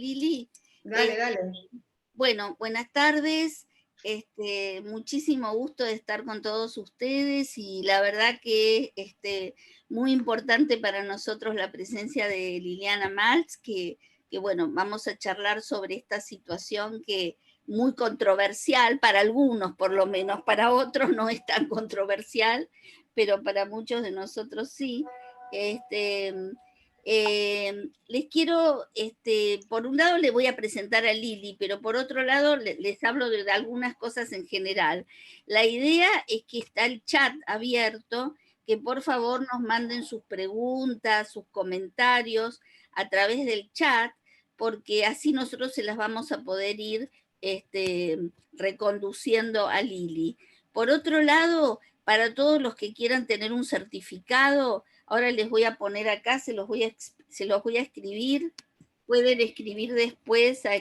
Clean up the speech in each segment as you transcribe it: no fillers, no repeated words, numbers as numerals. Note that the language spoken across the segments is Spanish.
Lili. Dale, dale. Bueno, buenas tardes. Muchísimo gusto de estar con todos ustedes y la verdad que muy importante para nosotros la presencia de Liliana Maltz, que bueno, vamos a charlar sobre esta situación que muy controversial para algunos, por lo menos para otros no es tan controversial, pero para muchos de nosotros sí. Este, Les quiero, por un lado les voy a presentar a Lili, pero por otro lado les hablo de algunas cosas en general. La idea es que está el chat abierto, que por favor nos manden sus preguntas, sus comentarios a través del chat, porque así nosotros se las vamos a poder ir reconduciendo a Lili. Por otro lado, para todos los que quieran tener un certificado, ahora les voy a poner acá, se los voy a escribir. Pueden escribir después a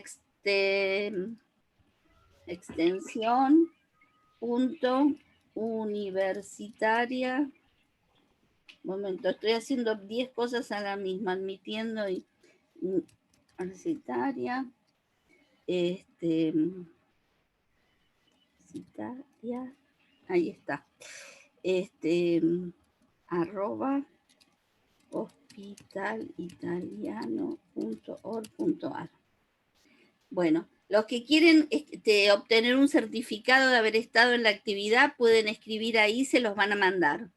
extensión punto universitaria. Momento, estoy haciendo 10 cosas a la misma, admitiendo y universitaria. Universitaria. Ahí está. Arroba hospitalitaliano.org.ar. Bueno, los que quieren obtener un certificado de haber estado en la actividad pueden escribir ahí, se los van a mandar.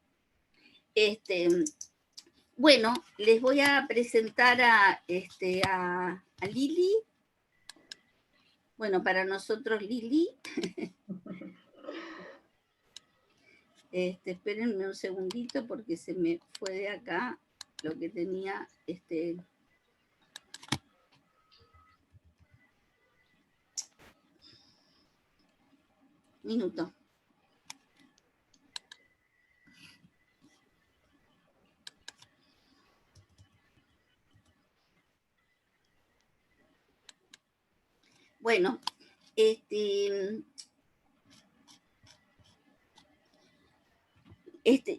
Bueno, les voy a presentar a Lili. Bueno, para nosotros Lili. Espérenme un segundito porque se me fue de acá lo que tenía. Minuto. Bueno,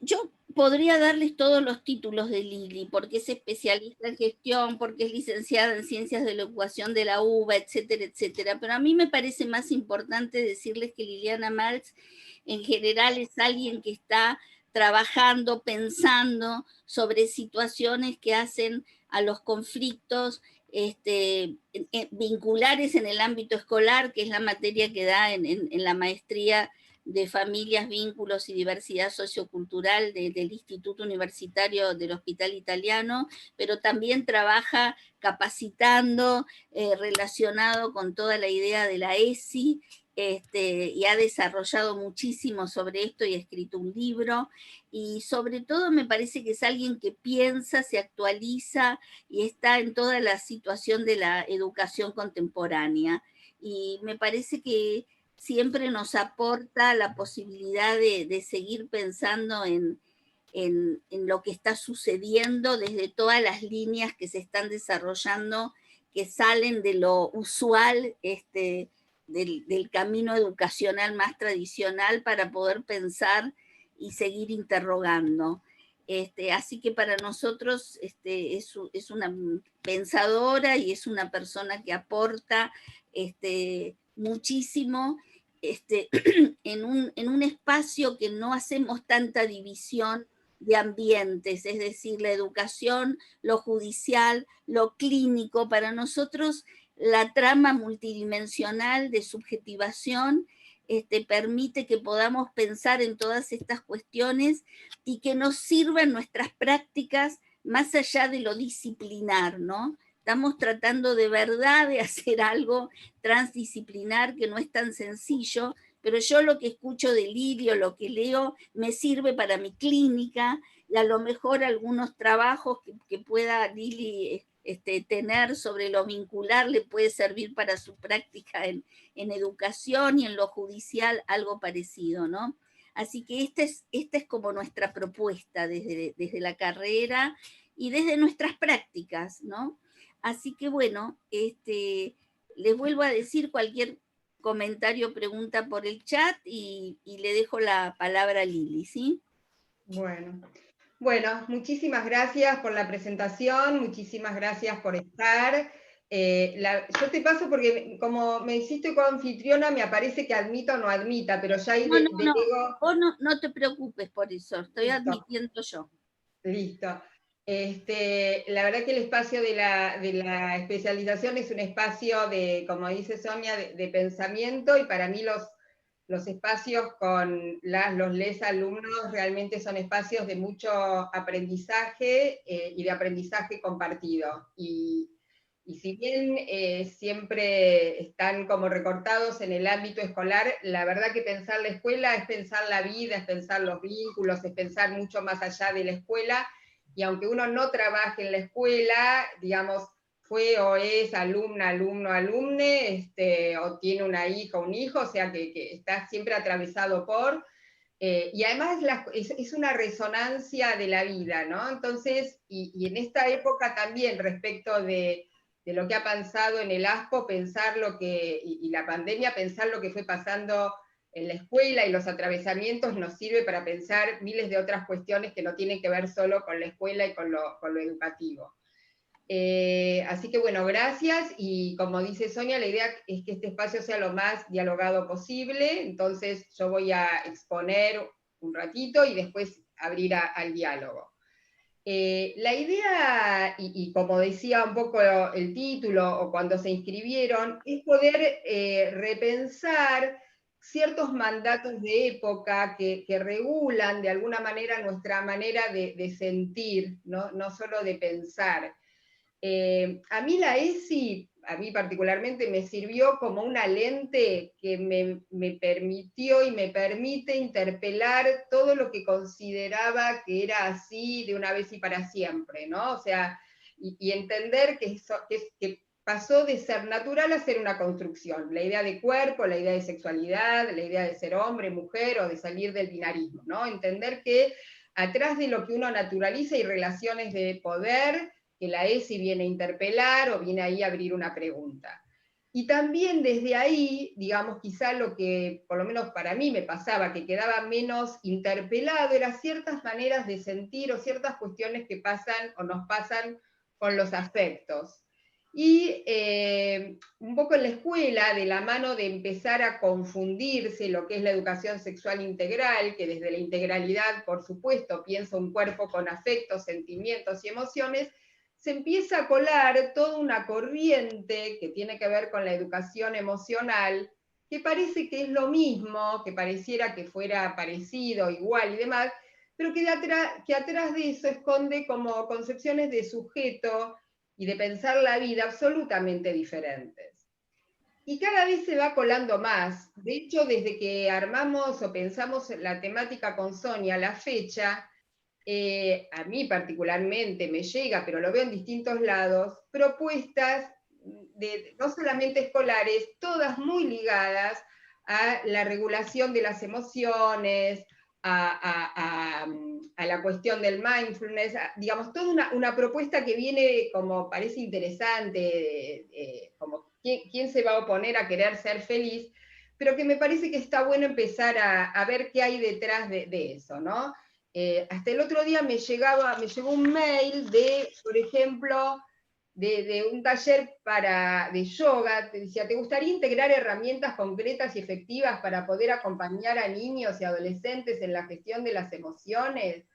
yo podría darles todos los títulos de Lili, porque es especialista en gestión, porque es licenciada en ciencias de la educación de la UBA, etcétera, etcétera. Pero a mí me parece más importante decirles que Liliana Maltz en general es alguien que está trabajando, pensando sobre situaciones que hacen a los conflictos vinculares en el ámbito escolar, que es la materia que da en la maestría de Familias, Vínculos y Diversidad Sociocultural del Instituto Universitario del Hospital Italiano, pero también trabaja capacitando, relacionado con toda la idea de la ESI, y ha desarrollado muchísimo sobre esto y ha escrito un libro, y sobre todo me parece que es alguien que piensa, se actualiza y está en toda la situación de la educación contemporánea. Y me parece que siempre nos aporta la posibilidad de seguir pensando en lo que está sucediendo desde todas las líneas que se están desarrollando, que salen de lo usual, del camino educacional más tradicional para poder pensar y seguir interrogando. Así que para nosotros es una pensadora y es una persona que aporta muchísimo en un espacio que no hacemos tanta división de ambientes, es decir, la educación, lo judicial, lo clínico. Para nosotros la trama multidimensional de subjetivación permite que podamos pensar en todas estas cuestiones y que nos sirvan nuestras prácticas más allá de lo disciplinar, ¿no? Estamos tratando de verdad de hacer algo transdisciplinar que no es tan sencillo, pero yo lo que escucho de Lirio, lo que leo, me sirve para mi clínica y a lo mejor algunos trabajos que pueda Lili tener sobre lo vincular le puede servir para su práctica en educación y en lo judicial, algo parecido, ¿no? Así que esta es como nuestra propuesta desde la carrera y desde nuestras prácticas, ¿no? Así que bueno, les vuelvo a decir cualquier comentario, pregunta por el chat y le dejo la palabra a Lili, ¿sí? Bueno, muchísimas gracias por la presentación, muchísimas gracias por estar. Yo te paso porque como me hiciste coanfitriona, me aparece que admita o no admita, pero ya ahí No, no, no, delego. vos no te preocupes por eso, estoy Listo, admitiendo yo. listo. La verdad que el espacio de la especialización es un espacio de, como dice Sonia, de pensamiento, y para mí los espacios con les alumnos realmente son espacios de mucho aprendizaje y de aprendizaje compartido. Y si bien siempre están como recortados en el ámbito escolar, la verdad que pensar la escuela es pensar la vida, es pensar los vínculos, es pensar mucho más allá de la escuela, y aunque uno no trabaje en la escuela, digamos, fue o es alumna, alumno, alumne, o tiene una hija o un hijo, o sea que está siempre atravesado por, y además es una resonancia de la vida, ¿no? Entonces, y en esta época también respecto de lo que ha pasado en el ASPO, pensar lo que, y la pandemia, pensar lo que fue pasando en la escuela y los atravesamientos nos sirve para pensar miles de otras cuestiones que no tienen que ver solo con la escuela y con lo educativo. Así que bueno, gracias, y como dice Sonia, la idea es que este espacio sea lo más dialogado posible, entonces yo voy a exponer un ratito y después abrir al diálogo. La idea, y como decía un poco el título o cuando se inscribieron, es poder repensar ciertos mandatos de época que regulan de alguna manera nuestra manera de sentir, no solo de pensar. A mí la ESI, a mí particularmente, me sirvió como una lente que me permitió y me permite interpelar todo lo que consideraba que era así de una vez y para siempre, ¿no? O sea, y entender que pasó de ser natural a ser una construcción. La idea de cuerpo, la idea de sexualidad, la idea de ser hombre, mujer, o de salir del binarismo, ¿no? Entender que atrás de lo que uno naturaliza hay relaciones de poder, que la ESI viene a interpelar o viene ahí a abrir una pregunta. Y también desde ahí, digamos, quizá lo que por lo menos para mí me pasaba, que quedaba menos interpelado, eran ciertas maneras de sentir o ciertas cuestiones que pasan o nos pasan con los afectos. Y un poco en la escuela, de la mano de empezar a confundirse lo que es la educación sexual integral, que desde la integralidad, por supuesto, piensa un cuerpo con afectos, sentimientos y emociones, se empieza a colar toda una corriente que tiene que ver con la educación emocional, que parece que es lo mismo, que pareciera que fuera parecido, igual y demás, pero que atrás de eso esconde como concepciones de sujeto y de pensar la vida absolutamente diferentes. Y cada vez se va colando más. De hecho, desde que armamos o pensamos la temática con Sonia, la fecha, a mí particularmente me llega, pero lo veo en distintos lados, propuestas no solamente escolares, todas muy ligadas a la regulación de las emociones, a la cuestión del mindfulness, digamos, toda una propuesta que viene como parece interesante, como ¿quién se va a oponer a querer ser feliz? Pero que me parece que está bueno empezar a ver qué hay detrás de eso, ¿no? Hasta el otro día me llegó un mail de, por ejemplo, de un taller de yoga. Te decía, ¿te gustaría integrar herramientas concretas y efectivas para poder acompañar a niños y adolescentes en la gestión de las emociones?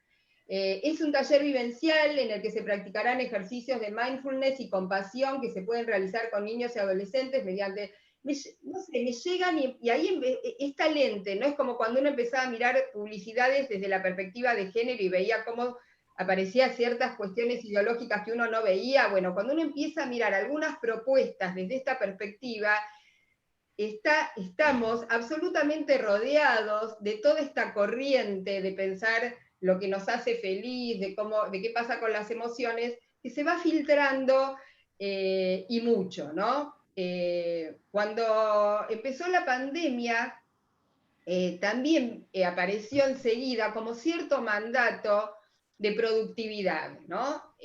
Es un taller vivencial en el que se practicarán ejercicios de mindfulness y compasión que se pueden realizar con niños y adolescentes mediante, no sé, me llegan y ahí esta lente, ¿no? Es como cuando uno empezaba a mirar publicidades desde la perspectiva de género y veía cómo aparecían ciertas cuestiones ideológicas que uno no veía. Bueno, cuando uno empieza a mirar algunas propuestas desde esta perspectiva, estamos absolutamente rodeados de toda esta corriente de pensar lo que nos hace feliz, de qué pasa con las emociones, que se va filtrando y mucho, ¿no? Cuando empezó la pandemia, también apareció enseguida como cierto mandato de productividad, ¿no?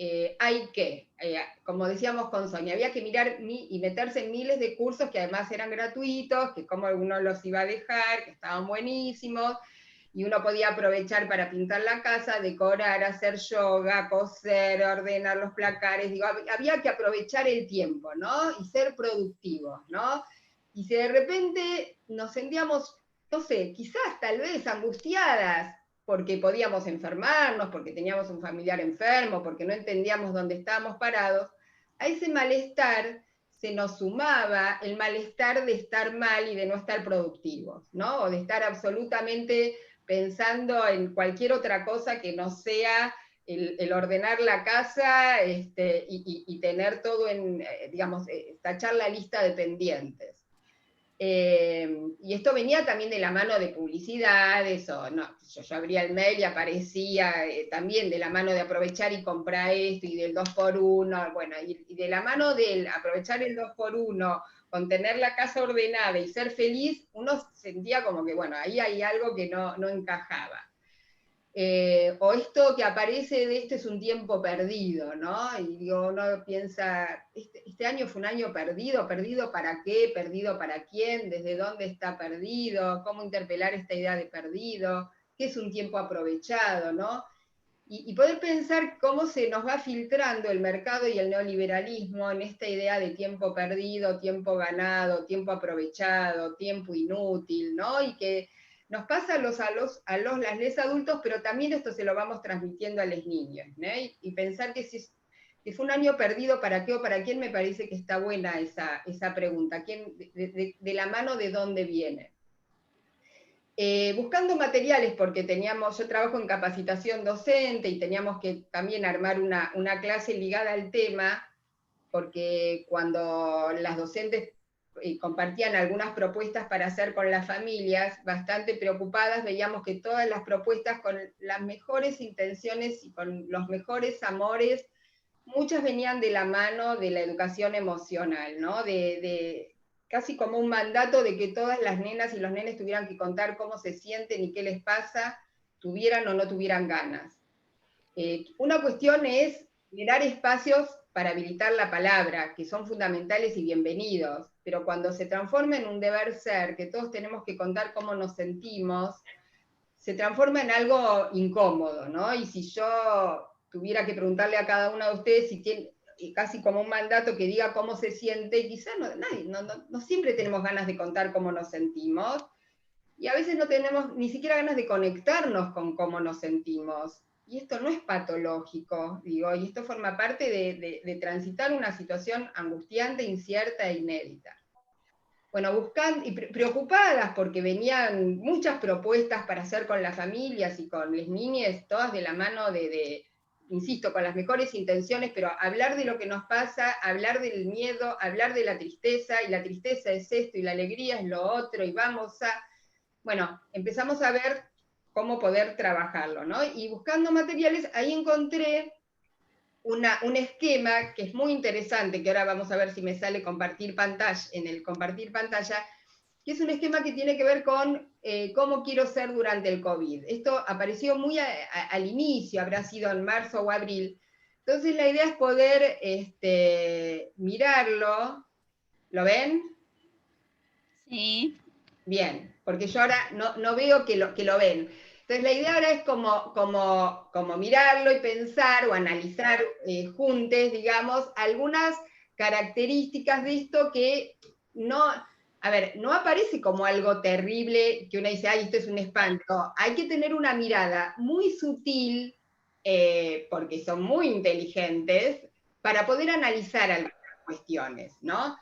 Como decíamos con Sonia, había que mirar y meterse en miles de cursos que además eran gratuitos, que como alguno los iba a dejar, que estaban buenísimos, y uno podía aprovechar para pintar la casa, decorar, hacer yoga, coser, ordenar los placares, digo, había que aprovechar el tiempo, ¿no? Y ser productivos, ¿no? Y si de repente nos sentíamos, no sé, quizás tal vez angustiadas, porque podíamos enfermarnos, porque teníamos un familiar enfermo, porque no entendíamos dónde estábamos parados, a ese malestar se nos sumaba el malestar de estar mal y de no estar productivos, ¿no? O de estar absolutamente pensando en cualquier otra cosa que no sea el ordenar la casa y tener todo en, digamos, tachar la lista de pendientes. Y esto venía también de la mano de publicidades, o no, yo abría el mail y aparecía también de la mano de aprovechar y comprar esto, y del 2x1, bueno, y de la mano del aprovechar el 2x1, con tener la casa ordenada y ser feliz, uno sentía como que, bueno, ahí hay algo que no encajaba. O esto que aparece de este es un tiempo perdido, ¿no? Y digo, uno piensa, este año fue un año perdido, ¿perdido para qué? ¿Perdido para quién? ¿Desde dónde está perdido? ¿Cómo interpelar esta idea de perdido? ¿Qué es un tiempo aprovechado, no? Y poder pensar cómo se nos va filtrando el mercado y el neoliberalismo en esta idea de tiempo perdido, tiempo ganado, tiempo aprovechado, tiempo inútil, ¿no? Y que nos pasa las les adultos, pero también esto se lo vamos transmitiendo a los niños, ¿no? Y pensar que si fue un año perdido, ¿para qué o para quién? Me parece que está buena esa pregunta. De la mano de dónde viene? Buscando materiales, porque yo trabajo en capacitación docente y teníamos que también armar una clase ligada al tema, porque cuando las docentes compartían algunas propuestas para hacer con las familias, bastante preocupadas, veíamos que todas las propuestas con las mejores intenciones y con los mejores amores, muchas venían de la mano de la educación emocional, ¿no? Casi como un mandato de que todas las nenas y los nenes tuvieran que contar cómo se sienten y qué les pasa, tuvieran o no tuvieran ganas. Una cuestión es generar espacios para habilitar la palabra, que son fundamentales y bienvenidos, pero cuando se transforma en un deber ser, que todos tenemos que contar cómo nos sentimos, se transforma en algo incómodo, ¿no? Y si yo tuviera que preguntarle a cada uno de ustedes si tiene casi como un mandato que diga cómo se siente, quizás no siempre tenemos ganas de contar cómo nos sentimos, y a veces no tenemos ni siquiera ganas de conectarnos con cómo nos sentimos. Y esto no es patológico, digo, y esto forma parte de transitar una situación angustiante, incierta e inédita. Bueno, buscando y preocupadas porque venían muchas propuestas para hacer con las familias y con las niñas, todas de la mano insisto, con las mejores intenciones, pero hablar de lo que nos pasa, hablar del miedo, hablar de la tristeza, y la tristeza es esto, y la alegría es lo otro, y vamos a... Bueno, empezamos a ver cómo poder trabajarlo, ¿no? Y buscando materiales, ahí encontré un esquema que es muy interesante, que ahora vamos a ver si me sale compartir pantalla, en el compartir pantalla, que es un esquema que tiene que ver con cómo quiero ser durante el COVID. Esto apareció muy al inicio, habrá sido en marzo o abril. Entonces la idea es poder mirarlo. ¿Lo ven? Sí. Bien, porque yo ahora no veo que lo ven. Entonces la idea ahora es como mirarlo y pensar o analizar juntos, digamos, algunas características de esto que no, a ver, no aparece como algo terrible que uno dice, ay, esto es un espanto. Hay que tener una mirada muy sutil, porque son muy inteligentes, para poder analizar algunas cuestiones, ¿no?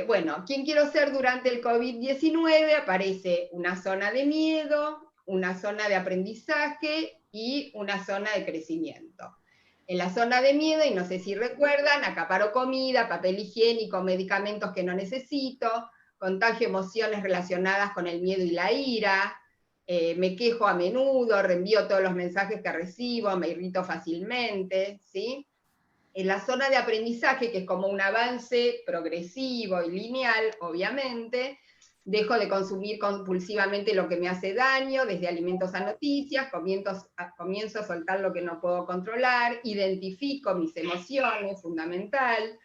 Bueno, ¿quién quiero ser durante el COVID-19? Aparece una zona de miedo, una zona de aprendizaje y una zona de crecimiento. En la zona de miedo, y no sé si recuerdan, acaparo comida, papel higiénico, medicamentos que no necesito, contagio emociones relacionadas con el miedo y la ira, me quejo a menudo, reenvío todos los mensajes que recibo, me irrito fácilmente, ¿sí? En la zona de aprendizaje, que es como un avance progresivo y lineal, obviamente, dejo de consumir compulsivamente lo que me hace daño, desde alimentos a noticias, comienzo a soltar lo que no puedo controlar, identifico mis emociones, fundamental,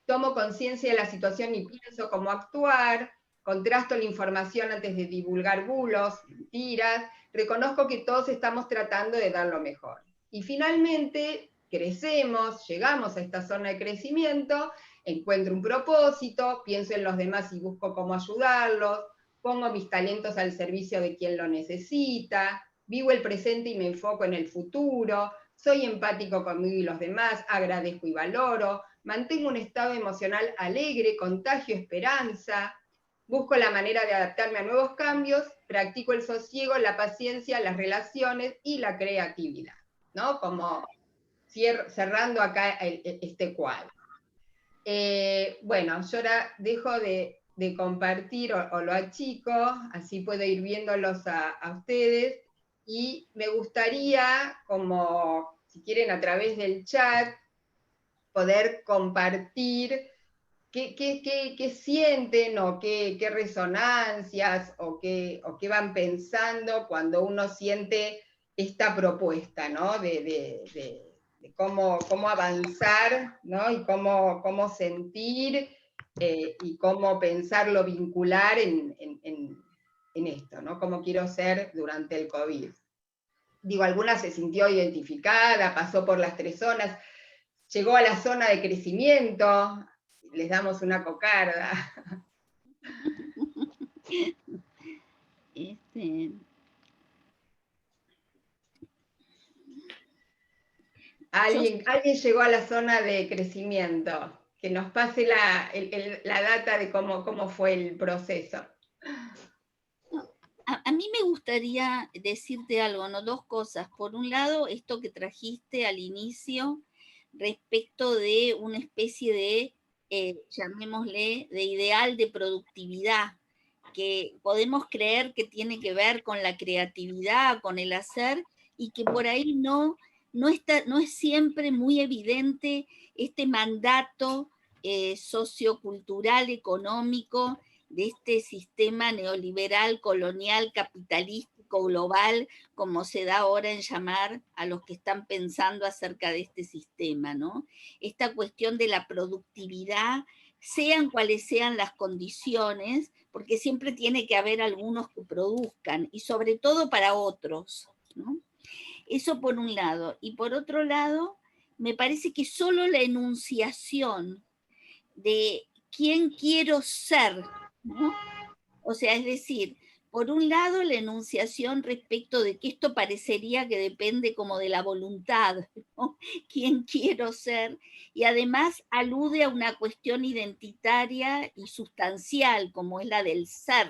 tomo conciencia de la situación y pienso cómo actuar, contrasto la información antes de divulgar bulos, mentiras, reconozco que todos estamos tratando de dar lo mejor. Y finalmente crecemos, llegamos a esta zona de crecimiento, encuentro un propósito, pienso en los demás y busco cómo ayudarlos, pongo mis talentos al servicio de quien lo necesita, vivo el presente y me enfoco en el futuro, soy empático conmigo y los demás, agradezco y valoro, mantengo un estado emocional alegre, contagio esperanza, busco la manera de adaptarme a nuevos cambios, practico el sosiego, la paciencia, las relaciones y la creatividad, ¿no? Como cerrando acá este cuadro. Bueno, yo ahora dejo de compartir o lo achico, así puedo ir viéndolos a ustedes, y me gustaría, como si quieren a través del chat, poder compartir qué sienten o qué resonancias o qué van pensando cuando uno siente esta propuesta, ¿no? De cómo avanzar, ¿no? Y cómo sentir y cómo pensarlo vincular en esto, ¿no? Cómo quiero ser durante el COVID. Digo, alguna se sintió identificada, pasó por las 3 zonas, llegó a la zona de crecimiento, les damos una cocarda. ¿Alguien llegó a la zona de crecimiento? Que nos pase la data de cómo fue el proceso. A mí me gustaría decirte algo, ¿no? 2 cosas. Por un lado, esto que trajiste al inicio respecto de una especie de, llamémosle, de ideal de productividad, que podemos creer que tiene que ver con la creatividad, con el hacer, y que por ahí no es siempre muy evidente este mandato sociocultural, económico, de este sistema neoliberal, colonial, capitalístico, global, como se da ahora en llamar a los que están pensando acerca de este sistema, ¿no? Esta cuestión de la productividad, sean cuales sean las condiciones, porque siempre tiene que haber algunos que produzcan, y sobre todo para otros, ¿no? Eso por un lado. Y por otro lado, me parece que solo la enunciación de quién quiero ser, ¿no? O sea, es decir, por un lado la enunciación respecto de que esto parecería que depende como de la voluntad, ¿no? ¿Quién quiero ser? Y además alude a una cuestión identitaria y sustancial, como es la del ser.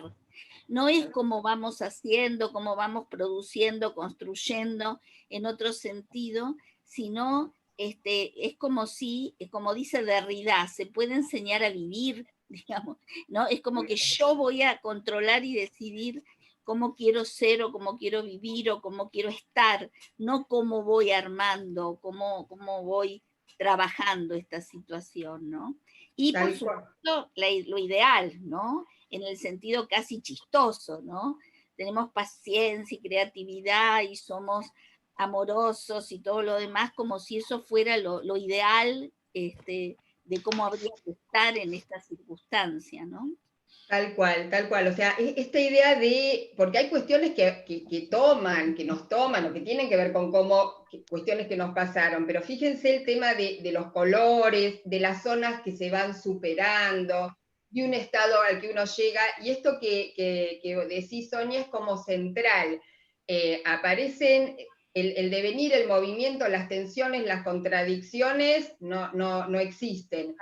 No es como vamos haciendo, como vamos produciendo, construyendo en otro sentido, sino es como si, como dice Derrida, se puede enseñar a vivir, digamos, ¿no? Es como que yo voy a controlar y decidir cómo quiero ser o cómo quiero vivir o cómo quiero estar, no cómo voy armando, cómo voy trabajando esta situación, ¿no? Y por supuesto, lo ideal, ¿no? En el sentido casi chistoso, ¿no? Tenemos paciencia y creatividad y somos amorosos y todo lo demás, como si eso fuera lo ideal de cómo habría que estar en esta circunstancia, ¿no? Tal cual. O sea, esta idea de, porque hay cuestiones que nos toman, o que tienen que ver con cuestiones que nos pasaron, pero fíjense el tema de los colores, de las zonas que se van superando, de un estado al que uno llega, y esto que decís, Sonia, es como central. Aparecen el devenir, el movimiento, las tensiones, las contradicciones, no existen.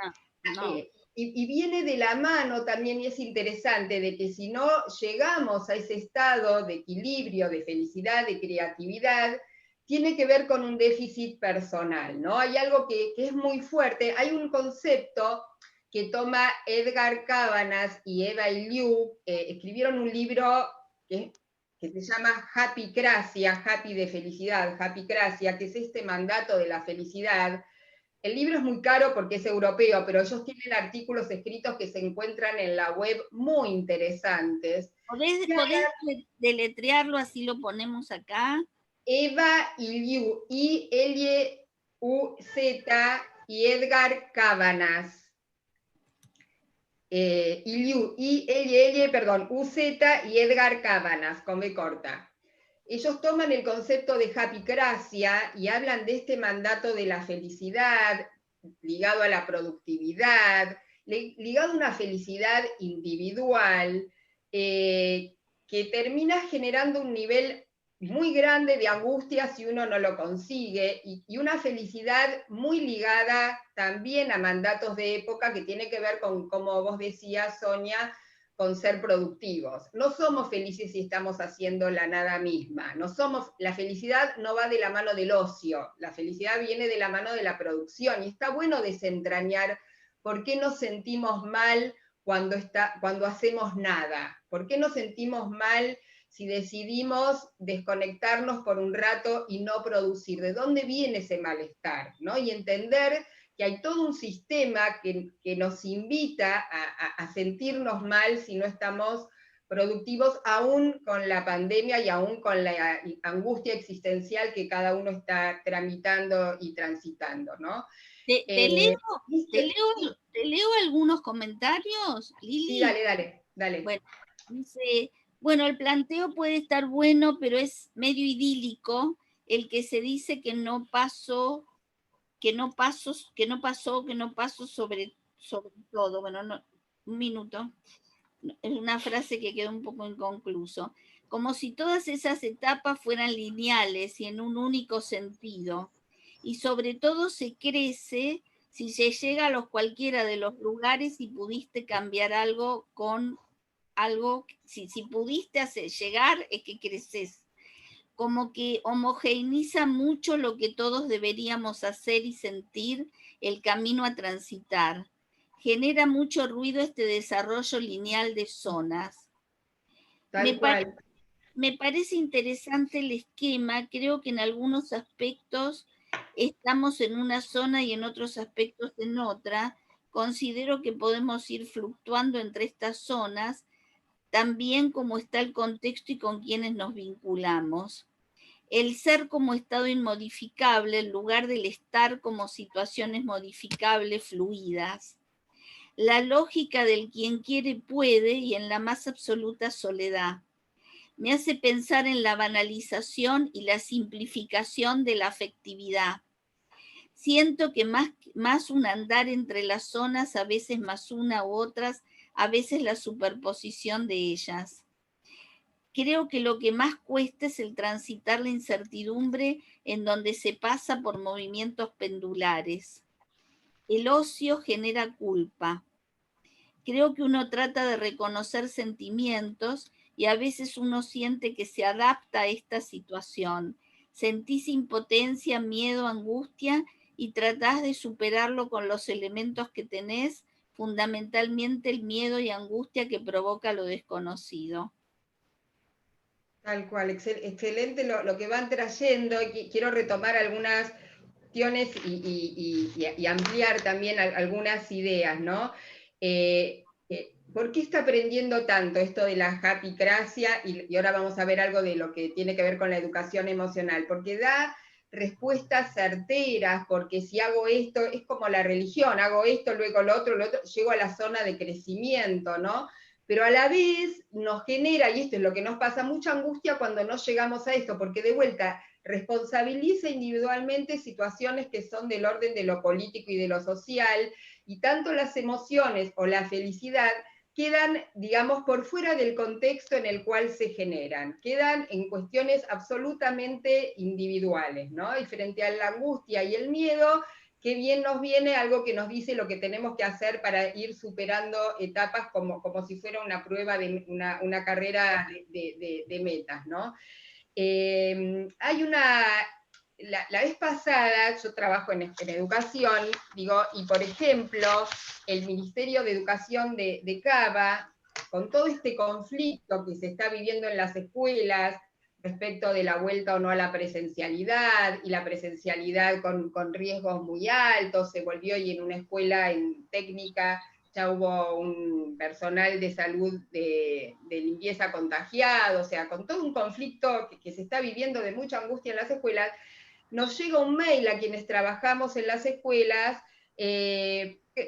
No. Y viene de la mano también, y es interesante, de que si no llegamos a ese estado de equilibrio, de felicidad, de creatividad, tiene que ver con un déficit personal, ¿no? Hay algo que es muy fuerte, hay un concepto que toma Edgar Cabanas y Eva Iliu, escribieron un libro que se llama Happycracia, Happy de felicidad, Happycracia, que es este mandato de la felicidad. El libro es muy caro porque es europeo, pero ellos tienen artículos escritos que se encuentran en la web muy interesantes. ¿Podés deletrearlo, así lo ponemos acá? Eva Iliu, I-L-U-Z, y Edgar Cabanas. UZ y Edgar Cábanas, con B corta. Ellos toman el concepto de happycracia y hablan de este mandato de la felicidad ligado a la productividad, ligado a una felicidad individual, que termina generando un nivel muy grande de angustia si uno no lo consigue, y una felicidad muy ligada también a mandatos de época que tiene que ver con, como vos decías, Sonia, con ser productivos. No somos felices si estamos haciendo la nada misma. La felicidad no va de la mano del ocio, la felicidad viene de la mano de la producción, y está bueno desentrañar por qué nos sentimos mal cuando hacemos nada, por qué nos sentimos mal si decidimos desconectarnos por un rato y no producir, ¿de dónde viene ese malestar? ¿No? Y entender que hay todo un sistema que nos invita a sentirnos mal si no estamos productivos, aún con la pandemia y aún con la angustia existencial que cada uno está tramitando y transitando, ¿no? Te leo, te leo, te leo algunos comentarios, Lili. Sí, dale. Bueno, dice, bueno, el planteo puede estar bueno, pero es medio idílico el que se dice que no pasó sobre todo. Bueno, no, un minuto. Es una frase que quedó un poco inconcluso. Como si todas esas etapas fueran lineales y en un único sentido. Y sobre todo se crece si se llega a los cualquiera de los lugares y pudiste cambiar algo con algo, si pudiste llegar es que creces. Como que homogeneiza mucho lo que todos deberíamos hacer y sentir, el camino a transitar. Genera mucho ruido este desarrollo lineal de zonas. Me parece interesante el esquema, creo que en algunos aspectos estamos en una zona y en otros aspectos en otra. Considero que podemos ir fluctuando entre estas zonas, también como está el contexto y con quienes nos vinculamos. El ser como estado inmodificable en lugar del estar como situaciones modificables, fluidas. La lógica del quien quiere puede y en la más absoluta soledad. Me hace pensar en la banalización y la simplificación de la afectividad. Siento que más un andar entre las zonas, a veces más una u otras, a veces la superposición de ellas. Creo que lo que más cuesta es el transitar la incertidumbre en donde se pasa por movimientos pendulares. El ocio genera culpa. Creo que uno trata de reconocer sentimientos y a veces uno siente que se adapta a esta situación. Sentís impotencia, miedo, angustia y tratás de superarlo con los elementos que tenés, fundamentalmente el miedo y angustia que provoca lo desconocido. Tal cual, excelente lo que van trayendo. Quiero retomar algunas cuestiones y ampliar también algunas ideas, ¿no? ¿Por qué está aprendiendo tanto esto de la happycracia? Y ahora vamos a ver algo de lo que tiene que ver con la educación emocional, porque da respuestas certeras, porque si hago esto, es como la religión, hago esto, luego lo otro, llego a la zona de crecimiento, ¿no? Pero a la vez nos genera, y esto es lo que nos pasa, mucha angustia cuando no llegamos a esto, porque de vuelta responsabiliza individualmente situaciones que son del orden de lo político y de lo social, y tanto las emociones o la felicidad quedan, digamos, por fuera del contexto en el cual se generan, quedan en cuestiones absolutamente individuales, ¿no? Y frente a la angustia y el miedo, qué bien nos viene algo que nos dice lo que tenemos que hacer para ir superando etapas como si fuera una prueba, una carrera de metas, ¿no? Hay la vez pasada, yo trabajo en educación, digo, y por ejemplo, el Ministerio de Educación de Cava, con todo este conflicto que se está viviendo en las escuelas, respecto de la vuelta o no a la presencialidad, y la presencialidad con riesgos muy altos, se volvió, y en una escuela en técnica ya hubo un personal de salud de limpieza contagiado, o sea, con todo un conflicto que se está viviendo de mucha angustia en las escuelas, nos llega un mail a quienes trabajamos en las escuelas,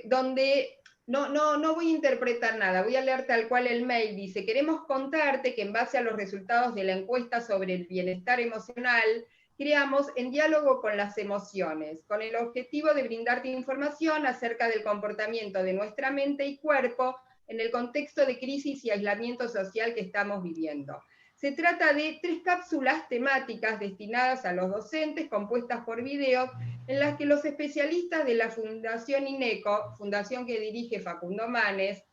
donde no voy a interpretar nada, voy a leer tal cual el mail. Dice: queremos contarte que en base a los resultados de la encuesta sobre el bienestar emocional, creamos En diálogo con las emociones, con el objetivo de brindarte información acerca del comportamiento de nuestra mente y cuerpo en el contexto de crisis y aislamiento social que estamos viviendo. Se trata de 3 cápsulas temáticas destinadas a los docentes, compuestas por videos, en las que los especialistas de la Fundación INECO, fundación que dirige Facundo Manes,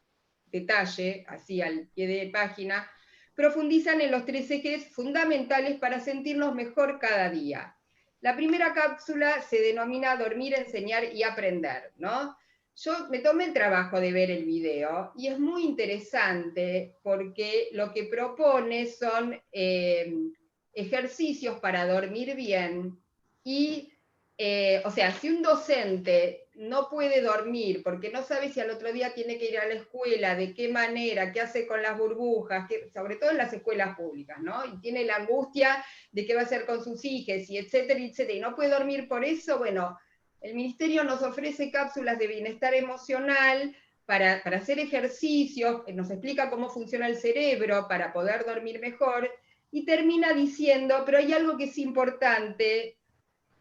detalle, así al pie de página, profundizan en los 3 ejes fundamentales para sentirnos mejor cada día. La primera cápsula se denomina Dormir, Enseñar y Aprender, ¿no? Yo me tomé el trabajo de ver el video y es muy interesante porque lo que propone son ejercicios para dormir bien y, o sea, si un docente no puede dormir porque no sabe si al otro día tiene que ir a la escuela, de qué manera, qué hace con las burbujas, sobre todo en las escuelas públicas, ¿no? Y tiene la angustia de qué va a hacer con sus hijos, y etcétera, etcétera, y no puede dormir por eso, bueno, el Ministerio nos ofrece cápsulas de bienestar emocional para hacer ejercicios, nos explica cómo funciona el cerebro para poder dormir mejor, y termina diciendo: pero hay algo que es importante,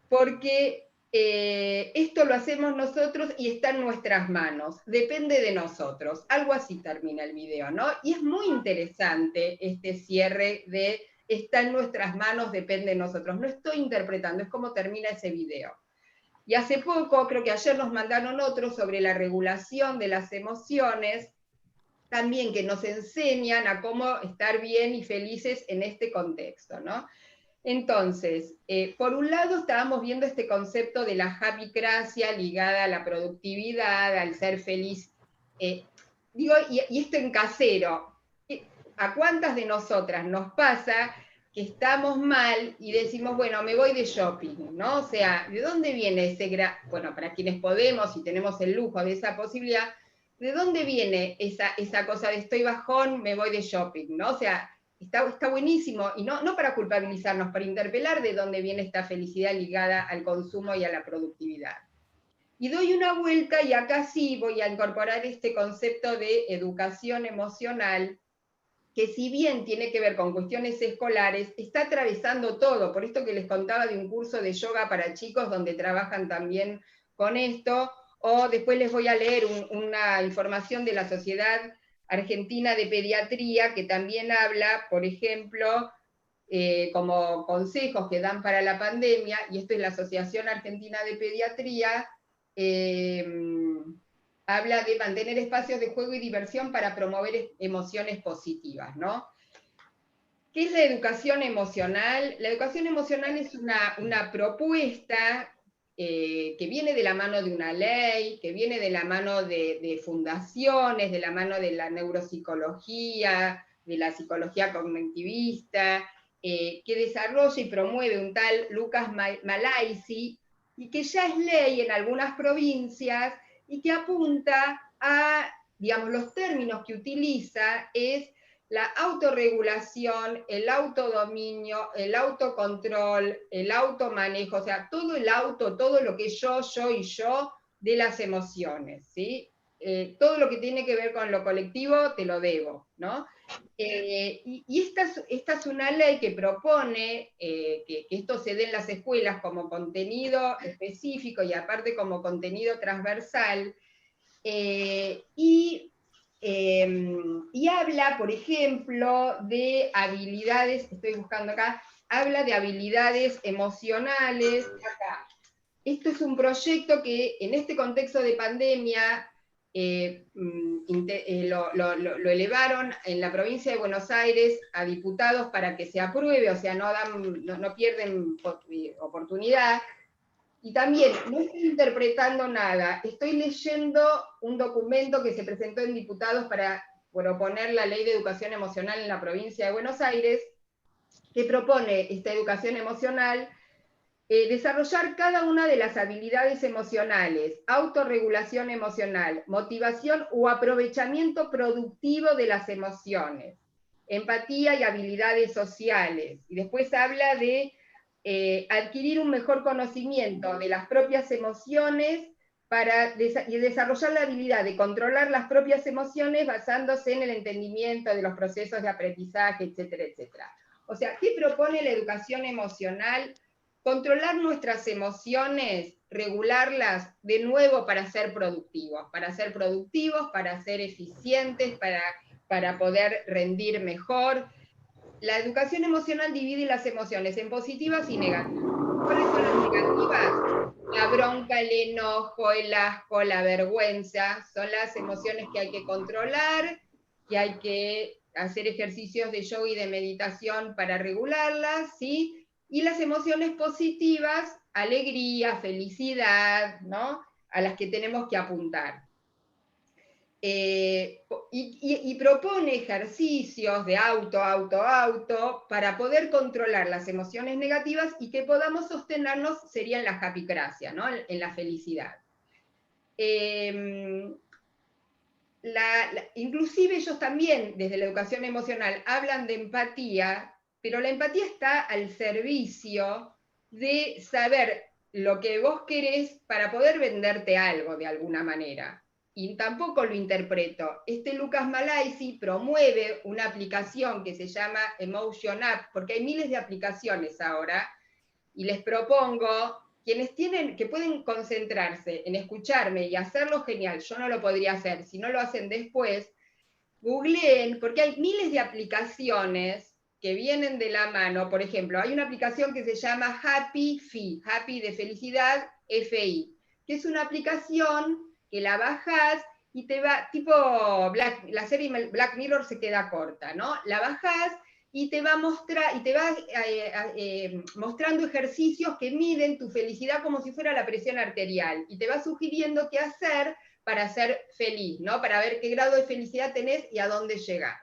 porque esto lo hacemos nosotros y está en nuestras manos, depende de nosotros. Algo así termina el video, ¿no? Y es muy interesante este cierre de está en nuestras manos, depende de nosotros. No estoy interpretando, es como termina ese video. Y hace poco, creo que ayer nos mandaron otro sobre la regulación de las emociones, también que nos enseñan a cómo estar bien y felices en este contexto, ¿no? Entonces, por un lado estábamos viendo este concepto de la happycracia ligada a la productividad, al ser feliz. Digo, y esto en casero, ¿a cuántas de nosotras nos pasa que estamos mal y decimos: bueno, me voy de shopping, ¿no? O sea, ¿de dónde viene ese bueno, para quienes podemos y tenemos el lujo de esa posibilidad, ¿de dónde viene esa cosa de estoy bajón, me voy de shopping, ¿no? O sea, está buenísimo, y no para culpabilizarnos, para interpelar de dónde viene esta felicidad ligada al consumo y a la productividad. Y doy una vuelta, y acá sí voy a incorporar este concepto de educación emocional, que si bien tiene que ver con cuestiones escolares, está atravesando todo. Por esto que les contaba de un curso de yoga para chicos donde trabajan también con esto, o después les voy a leer una información de la Sociedad Argentina de Pediatría, que también habla, por ejemplo, como consejos que dan para la pandemia, y esto es la Asociación Argentina de Pediatría, habla de mantener espacios de juego y diversión para promover emociones positivas, ¿no? ¿Qué es la educación emocional? La educación emocional es una propuesta que viene de la mano de una ley, que viene de la mano de fundaciones, de la mano de la neuropsicología, de la psicología cognitivista, que desarrolla y promueve un tal Lucas Malaisi, y que ya es ley en algunas provincias, y que apunta a, digamos, los términos que utiliza es la autorregulación, el autodominio, el autocontrol, el automanejo, o sea, todo el auto, todo lo que es yo y yo de las emociones, ¿sí? Todo lo que tiene que ver con lo colectivo te lo debo, ¿no? Y esta es una ley que propone que esto se dé en las escuelas como contenido específico y aparte como contenido transversal, y habla, por ejemplo, de habilidades, estoy buscando acá, habla de habilidades emocionales. Acá. Esto es un proyecto que en este contexto de pandemia lo elevaron en la provincia de Buenos Aires a diputados para que se apruebe, o sea, no pierden oportunidad. Y también, no estoy interpretando nada, estoy leyendo un documento que se presentó en diputados para proponer la Ley de Educación Emocional en la provincia de Buenos Aires, que propone esta educación emocional, desarrollar cada una de las habilidades emocionales, autorregulación emocional, motivación o aprovechamiento productivo de las emociones, empatía y habilidades sociales. Y después habla de adquirir un mejor conocimiento de las propias emociones y desarrollar la habilidad de controlar las propias emociones basándose en el entendimiento de los procesos de aprendizaje, etcétera, etcétera. O sea, ¿qué propone la educación emocional? Controlar nuestras emociones, regularlas de nuevo para ser productivos, para ser eficientes, para poder rendir mejor. La educación emocional divide las emociones en positivas y negativas. ¿Cuáles son las negativas? La bronca, el enojo, el asco, la vergüenza, son las emociones que hay que controlar, que hay que hacer ejercicios de yoga y de meditación para regularlas, ¿sí? Y las emociones positivas, alegría, felicidad, ¿no? A las que tenemos que apuntar. Y propone ejercicios de auto, para poder controlar las emociones negativas y que podamos sostenernos, sería en la japicracia, ¿no? En la felicidad. Inclusive ellos también, desde la educación emocional, hablan de empatía, pero la empatía está al servicio de saber lo que vos querés para poder venderte algo de alguna manera. Y tampoco lo interpreto. Lucas Malaisi promueve una aplicación que se llama Emotion App, porque hay miles de aplicaciones ahora, y les propongo, quienes que pueden concentrarse en escucharme y hacerlo genial, yo no lo podría hacer, si no lo hacen después, googleen, porque hay miles de aplicaciones que vienen de la mano. Por ejemplo, hay una aplicación que se llama Happy Fi, Happy de felicidad, FI, que es una aplicación que la bajás y te va, tipo la serie Black Mirror se queda corta, ¿no? La bajás y te va a mostrar, y te va mostrando ejercicios que miden tu felicidad como si fuera la presión arterial, y te va sugiriendo qué hacer para ser feliz, ¿no? Para ver qué grado de felicidad tenés y a dónde llegar.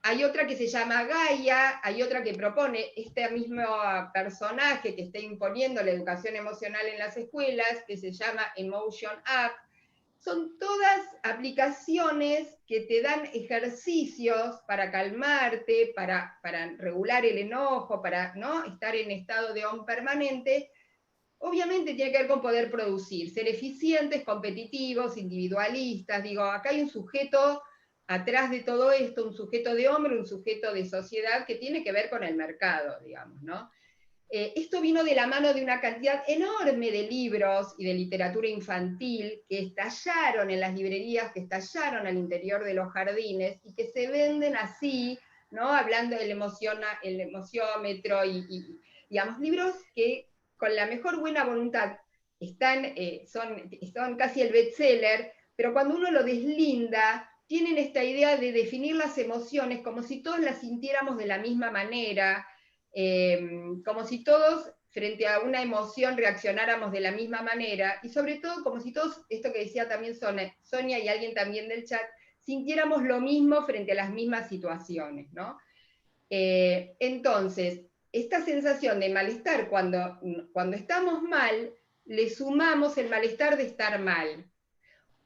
Hay otra que se llama Gaia, hay otra que propone este mismo personaje que está imponiendo la educación emocional en las escuelas, que se llama Emotion App. Son todas aplicaciones que te dan ejercicios para calmarte, para regular el enojo, para ¿no? estar en estado de on permanente. Obviamente tiene que ver con poder producir, ser eficientes, competitivos, individualistas. Digo, acá hay un sujeto atrás de todo esto, un sujeto de hombre, un sujeto de sociedad que tiene que ver con el mercado, digamos, ¿no? Esto vino de la mano de una cantidad enorme de libros y de literatura infantil que estallaron en las librerías, que estallaron al interior de los jardines y que se venden así, ¿no? Hablando del emociómetro digamos, libros que con la mejor buena voluntad son casi el bestseller, pero cuando uno lo deslinda, tienen esta idea de definir las emociones como si todos las sintiéramos de la misma manera, como si todos frente a una emoción reaccionáramos de la misma manera, y sobre todo como si todos, esto que decía también Sonia y alguien también del chat, sintiéramos lo mismo frente a las mismas situaciones, ¿no? Entonces, esta sensación de malestar cuando estamos mal, le sumamos el malestar de estar mal.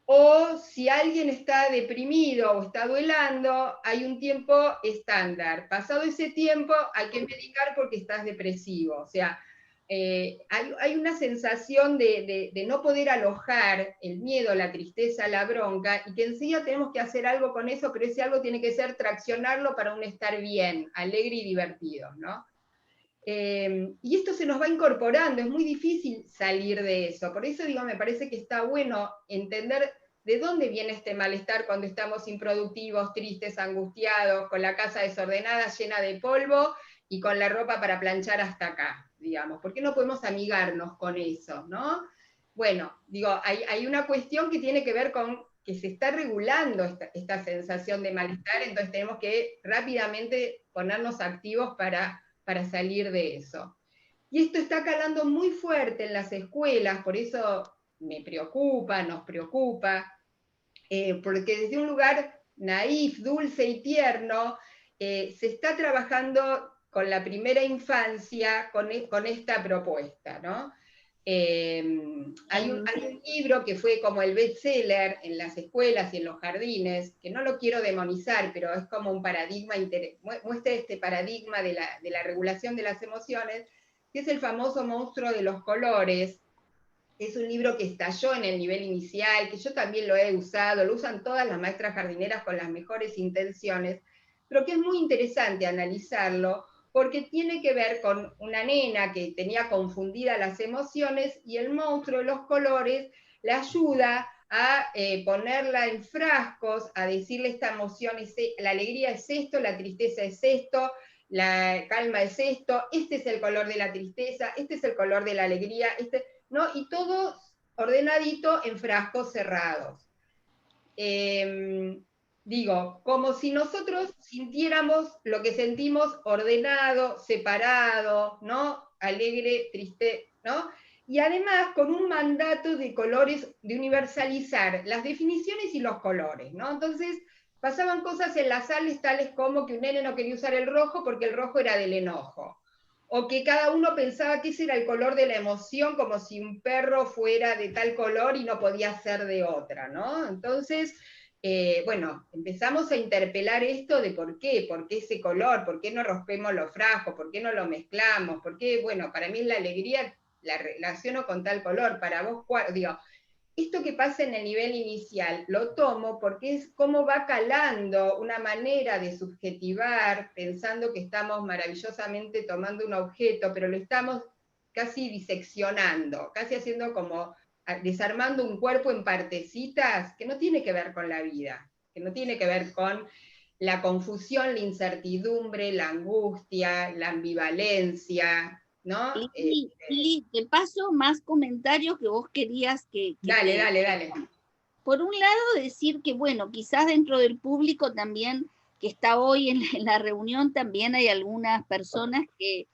O si alguien está deprimido o está duelando, hay un tiempo estándar. Pasado ese tiempo hay que medicar porque estás depresivo. O sea, hay una sensación de no poder alojar el miedo, la tristeza, la bronca, y que enseguida tenemos que hacer algo con eso, pero ese algo tiene que ser traccionarlo para un estar bien, alegre y divertido, ¿no? Y esto se nos va incorporando, es muy difícil salir de eso. Por eso digo, me parece que está bueno entender de dónde viene este malestar cuando estamos improductivos, tristes, angustiados, con la casa desordenada, llena de polvo, y con la ropa para planchar hasta acá, digamos. ¿Por qué no podemos amigarnos con eso, no? Bueno, digo, hay una cuestión que tiene que ver con que se está regulando esta sensación de malestar, entonces tenemos que rápidamente ponernos activos para salir de eso. Y esto está calando muy fuerte en las escuelas, por eso me preocupa, nos preocupa, porque desde un lugar naif, dulce y tierno, se está trabajando con la primera infancia con esta propuesta, ¿no? Hay un libro que fue como el bestseller en las escuelas y en los jardines, que no lo quiero demonizar, pero es como un paradigma, muestra este paradigma de la regulación de las emociones, que es el famoso monstruo de los colores, es un libro que estalló en el nivel inicial, que yo también lo he usado, lo usan todas las maestras jardineras con las mejores intenciones, pero que es muy interesante analizarlo porque tiene que ver con una nena que tenía confundidas las emociones y el monstruo de los colores le ayuda a ponerla en frascos, a decirle esta emoción, la alegría es esto, la tristeza es esto, la calma es esto, este es el color de la tristeza, este es el color de la alegría, ¿no? Y todo ordenadito en frascos cerrados. Digo, como si nosotros sintiéramos lo que sentimos ordenado, separado, ¿no? Alegre, triste, ¿no? Y además con un mandato de colores, de universalizar las definiciones y los colores, ¿no? Entonces pasaban cosas en las sales tales como que un nene no quería usar el rojo porque el rojo era del enojo, o que cada uno pensaba que ese era el color de la emoción, como si un perro fuera de tal color y no podía ser de otra, ¿no? Entonces, bueno, empezamos a interpelar esto de por qué ese color, por qué no rompemos los frascos, por qué no lo mezclamos, por qué, bueno, para mí la alegría la relaciono con tal color, para vos, digo, esto que pasa en el nivel inicial lo tomo porque es cómo va calando una manera de subjetivar, pensando que estamos maravillosamente tomando un objeto, pero lo estamos casi diseccionando, casi haciendo como desarmando un cuerpo en partecitas que no tiene que ver con la vida, que no tiene que ver con la confusión, la incertidumbre, la angustia, la ambivalencia, ¿no? Lili, te paso más comentarios que vos querías que Dale, te... dale, dale. Por un lado, decir que, bueno, quizás dentro del público también, que está hoy en la reunión, también hay algunas personas que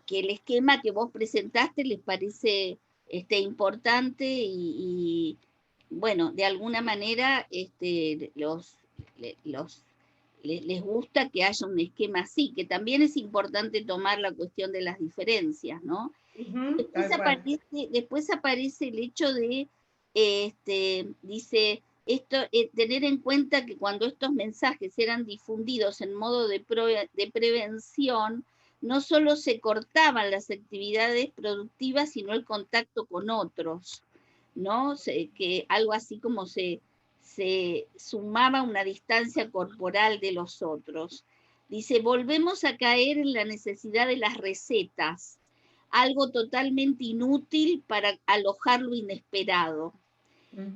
el esquema que vos presentaste les parece importante y, bueno, de alguna manera los, les gusta que haya un esquema así, que también es importante tomar la cuestión de las diferencias, ¿no? Tal cual. Después aparece el hecho de, dice, tener en cuenta que cuando estos mensajes eran difundidos en modo de prevención, no solo se cortaban las actividades productivas, sino el contacto con otros, ¿no? Que algo así como se sumaba una distancia corporal de los otros. Dice, volvemos a caer en la necesidad de las recetas, algo totalmente inútil para alojar lo inesperado.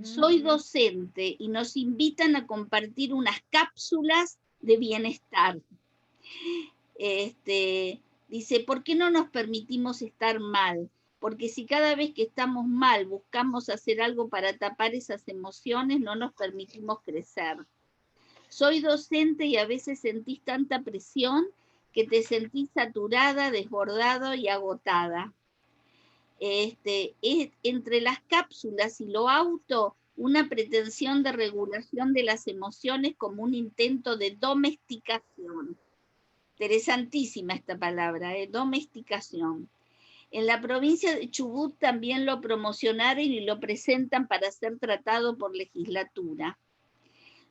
Soy docente y nos invitan a compartir unas cápsulas de bienestar. Dice, ¿por qué no nos permitimos estar mal? Porque si cada vez que estamos mal buscamos hacer algo para tapar esas emociones, no nos permitimos crecer. Soy docente y a veces sentís tanta presión que te sentís saturada, desbordada y agotada. Es entre las cápsulas y lo auto, una pretensión de regulación de las emociones como un intento de domesticación. Interesantísima esta palabra, domesticación. En la provincia de Chubut también lo promocionaron y lo presentan para ser tratado por legislatura.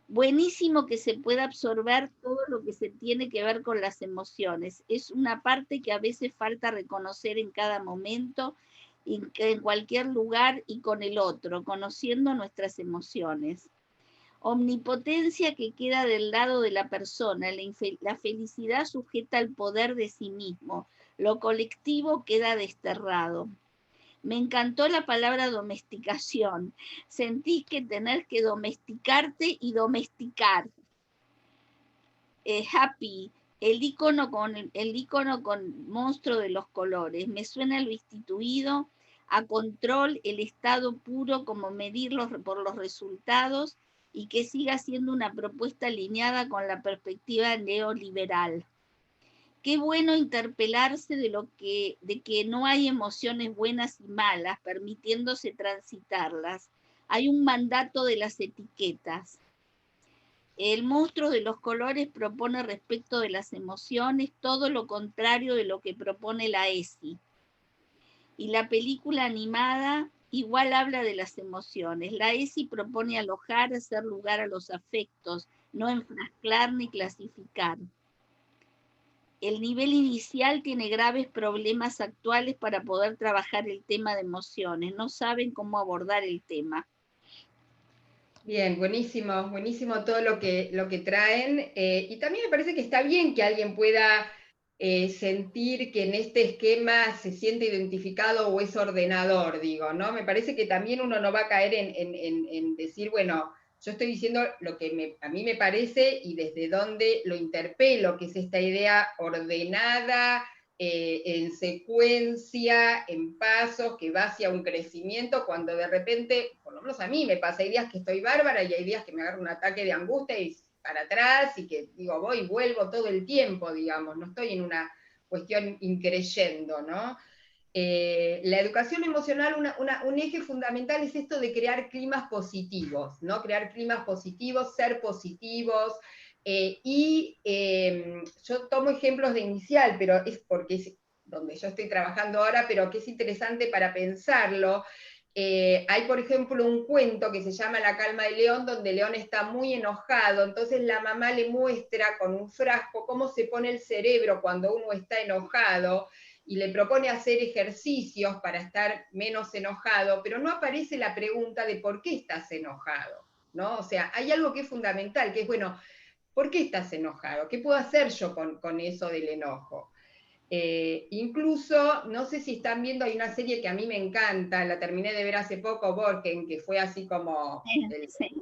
Buenísimo que se pueda absorber todo lo que se tiene que ver con las emociones. Es una parte que a veces falta reconocer en cada momento, en cualquier lugar y con el otro, conociendo nuestras emociones. Omnipotencia que queda del lado de la persona, la felicidad sujeta al poder de sí mismo, lo colectivo queda desterrado. Me encantó la palabra domesticación. Sentí que tenés que domesticarte y domesticar. Happy, el icono con monstruo de los colores. Me suena lo instituido, a control, el estado puro como medirlos por los resultados y que siga siendo una propuesta alineada con la perspectiva neoliberal. Qué bueno interpelarse de que no hay emociones buenas y malas, permitiéndose transitarlas. Hay un mandato de las etiquetas. El monstruo de los colores propone respecto de las emociones todo lo contrario de lo que propone la ESI. Y la película animada igual habla de las emociones. La ESI propone alojar, hacer lugar a los afectos, no enfrascar ni clasificar. el nivel inicial tiene graves problemas actuales para poder trabajar el tema de emociones, no saben cómo abordar el tema. Bien, buenísimo, buenísimo todo lo que traen. Y también me parece que está bien que alguien pueda sentir que en este esquema se siente identificado o es ordenador, digo, ¿no? Me parece que también uno no va a caer en decir, bueno, yo estoy diciendo lo que a mí me parece y desde dónde lo interpelo, que es esta idea ordenada, en secuencia, en pasos, que va hacia un crecimiento, cuando de repente, por lo menos a mí me pasa, hay días que estoy bárbara y hay días que me agarro un ataque de angustia y para atrás, y que digo, voy y vuelvo todo el tiempo, digamos, no estoy en una cuestión increyendo, ¿no? La educación emocional, un eje fundamental es esto de crear climas positivos, ¿no? Crear climas positivos, ser positivos, yo tomo ejemplos de inicial, pero es porque es donde yo estoy trabajando ahora, pero que es interesante para pensarlo. Hay, por ejemplo, un cuento que se llama La calma de León, donde León está muy enojado, entonces la mamá le muestra con un frasco cómo se pone el cerebro cuando uno está enojado, y le propone hacer ejercicios para estar menos enojado, pero no aparece la pregunta de por qué estás enojado, ¿no? O sea, hay algo que es fundamental, que es, bueno, ¿por qué estás enojado? ¿Qué puedo hacer yo con eso del enojo? Incluso, no sé si están viendo, hay una serie que a mí me encanta, la terminé de ver hace poco, Borgen, que fue así como, Sí.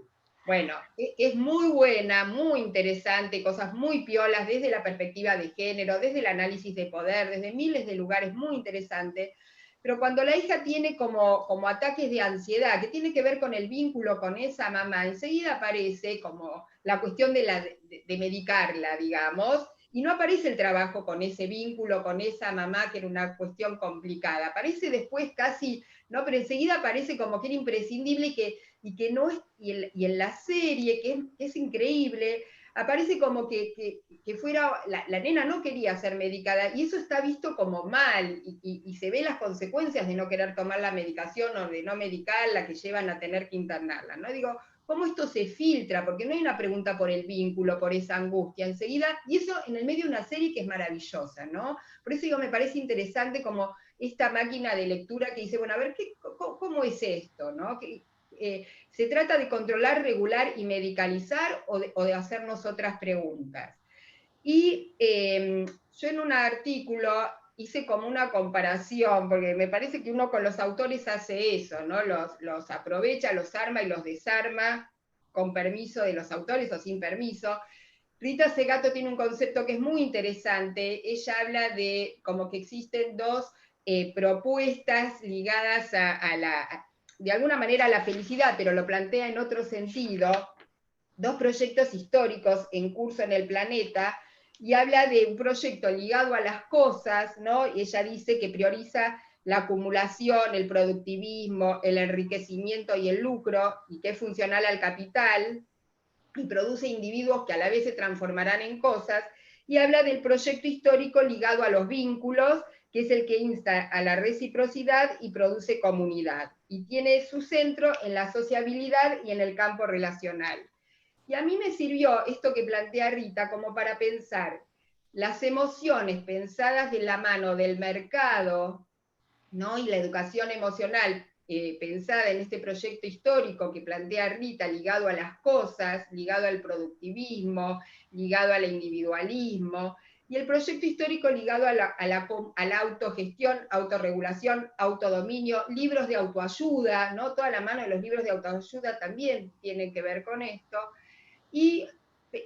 bueno, es muy buena, muy interesante, cosas muy piolas desde la perspectiva de género, desde el análisis de poder, desde miles de lugares, muy interesante. Pero cuando la hija tiene como ataques de ansiedad, que tiene que ver con el vínculo con esa mamá, enseguida aparece como la cuestión de medicarla, digamos, y no aparece el trabajo con ese vínculo, con esa mamá, que era una cuestión complicada. Aparece después casi, ¿no? Pero enseguida aparece como que era imprescindible y que no es, y en la serie, que es increíble, aparece como que fuera, la nena no quería ser medicada, y eso está visto como mal, y se ve las consecuencias de no querer tomar la medicación o de no medicarla, que llevan a tener que internarla, ¿no? Digo, cómo esto se filtra, porque no hay una pregunta por el vínculo, por esa angustia, enseguida, y eso en el medio de una serie que es maravillosa, ¿no? Por eso digo, me parece interesante como esta máquina de lectura que dice, bueno, a ver, ¿cómo es esto? ¿No? ¿Se trata de controlar, regular y medicalizar o de hacernos otras preguntas? Y yo en un artículo hice como una comparación, porque me parece que uno con los autores hace eso, ¿no? Los aprovecha, los arma y los desarma con permiso de los autores o sin permiso. Rita Segato tiene un concepto que es muy interesante. Ella habla de como que existen dos propuestas ligadas de alguna manera a la felicidad, pero lo plantea en otro sentido, dos proyectos históricos en curso en el planeta, y habla de un proyecto ligado a las cosas, ¿no? Y ella dice que prioriza la acumulación, el productivismo, el enriquecimiento y el lucro, y que es funcional al capital, y produce individuos que a la vez se transformarán en cosas, y habla del proyecto histórico ligado a los vínculos, que es el que insta a la reciprocidad y produce comunidad, y tiene su centro en la sociabilidad y en el campo relacional. Y a mí me sirvió esto que plantea Rita como para pensar las emociones pensadas de la mano del mercado, ¿no? Y la educación emocional pensada en este proyecto histórico que plantea Rita, ligado a las cosas, ligado al productivismo, ligado al individualismo, y el proyecto histórico ligado a la autogestión, autorregulación, autodominio, libros de autoayuda, ¿no? Toda la mano de los libros de autoayuda también tienen que ver con esto. Y,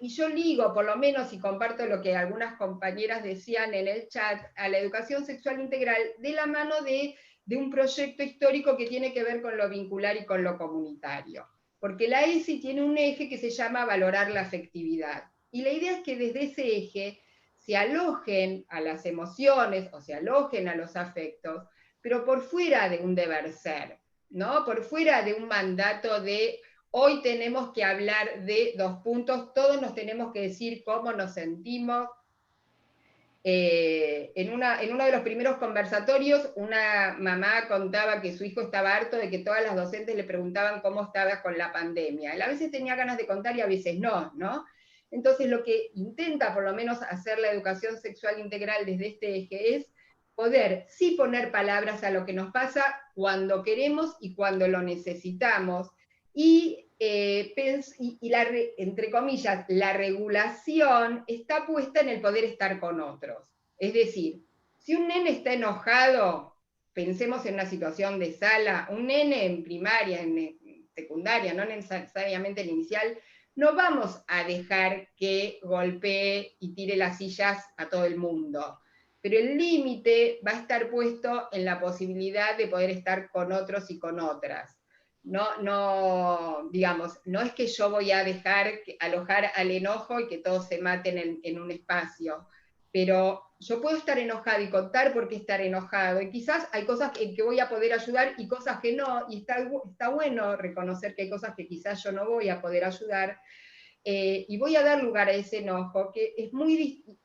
y yo ligo, por lo menos, y comparto lo que algunas compañeras decían en el chat, a la educación sexual integral de la mano de un proyecto histórico que tiene que ver con lo vincular y con lo comunitario. Porque la ESI tiene un eje que se llama valorar la afectividad. Y la idea es que desde ese eje se alojen a las emociones o se alojen a los afectos, pero por fuera de un deber ser, ¿no? Por fuera de un mandato de hoy tenemos que hablar de dos puntos, todos nos tenemos que decir cómo nos sentimos. En uno de los primeros conversatorios, una mamá contaba que su hijo estaba harto de que todas las docentes le preguntaban cómo estaba con la pandemia. Él a veces tenía ganas de contar y a veces no, ¿no? Entonces lo que intenta por lo menos hacer la educación sexual integral desde este eje es poder sí poner palabras a lo que nos pasa cuando queremos y cuando lo necesitamos, y, entre comillas, la regulación está puesta en el poder estar con otros. Es decir, si un nene está enojado, pensemos en una situación de sala, un nene en primaria, en secundaria, no necesariamente en inicial, no vamos a dejar que golpee y tire las sillas a todo el mundo. Pero el límite va a estar puesto en la posibilidad de poder estar con otros y con otras. Digamos, no es que yo voy a dejar alojar al enojo y que todos se maten en un espacio, pero yo puedo estar enojado y contar por qué estar enojado, y quizás hay cosas en que voy a poder ayudar y cosas que no, y está bueno reconocer que hay cosas que quizás yo no voy a poder ayudar, y voy a dar lugar a ese enojo, que es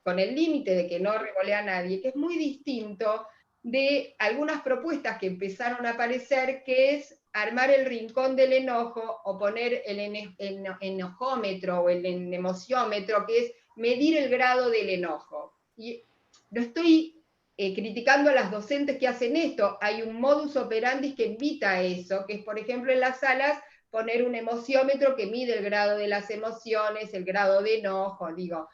con el límite de que no revolea a nadie, que es muy distinto de algunas propuestas que empezaron a aparecer, que es armar el rincón del enojo o poner el enojómetro o el emociómetro, que es medir el grado del enojo. Y no estoy criticando a las docentes que hacen esto, hay un modus operandi que invita a eso, que es, por ejemplo, en las salas, poner un emociómetro que mide el grado de las emociones, el grado de enojo, digo,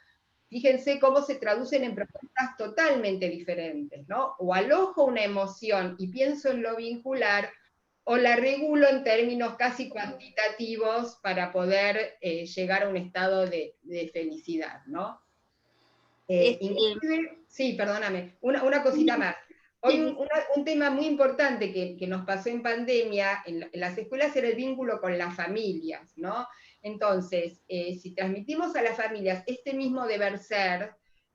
fíjense cómo se traducen en propuestas totalmente diferentes, ¿no? O alojo una emoción y pienso en lo vincular, o la regulo en términos casi cuantitativos para poder llegar a un estado de felicidad, ¿no? Inclusive, sí, perdóname, una cosita más. Hoy un tema muy importante que nos pasó en pandemia en las escuelas era el vínculo con las familias, ¿no? Entonces, si transmitimos a las familias este mismo deber ser,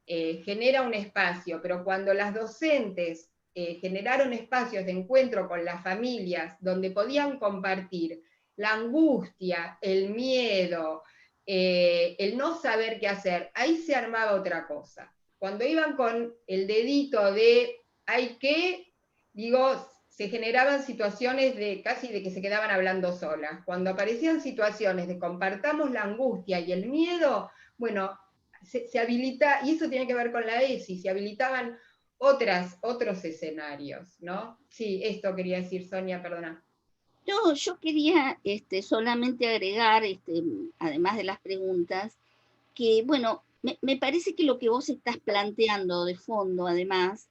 genera un espacio, pero cuando las docentes generaron espacios de encuentro con las familias donde podían compartir la angustia, el miedo, el no saber qué hacer, ahí se armaba otra cosa. Cuando iban con el dedito de hay que, digo, se generaban situaciones de casi de que se quedaban hablando solas. Cuando aparecían situaciones de compartamos la angustia y el miedo, bueno, se habilita, y eso tiene que ver con la ESI, se habilitaban otros escenarios, ¿no? Sí, esto quería decir, Sonia, perdona. No, yo quería solamente agregar, además de las preguntas, que, bueno, me parece que lo que vos estás planteando de fondo, además,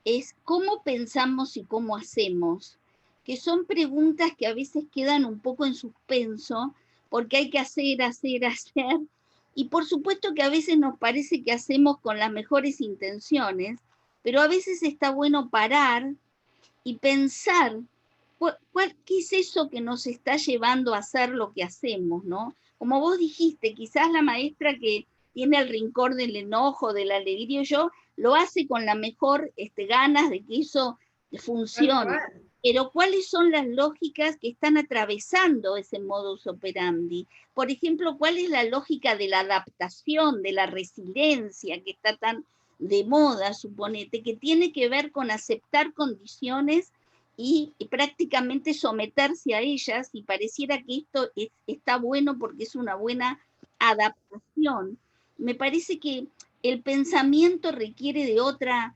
es cómo pensamos y cómo hacemos, que son preguntas que a veces quedan un poco en suspenso, porque hay que hacer, hacer, hacer, y por supuesto que a veces nos parece que hacemos con las mejores intenciones, pero a veces está bueno parar y pensar qué es eso que nos está llevando a hacer lo que hacemos, ¿no? Como vos dijiste, quizás la maestra que tiene el rincón del enojo, de la alegría, yo lo hace con la mejor ganas de que eso funcione. Pero ¿cuáles son las lógicas que están atravesando ese modus operandi? Por ejemplo, ¿cuál es la lógica de la adaptación, de la resiliencia que está tan de moda, suponete, que tiene que ver con aceptar condiciones y prácticamente someterse a ellas, y pareciera que esto está bueno porque es una buena adaptación? Me parece que el pensamiento requiere de otra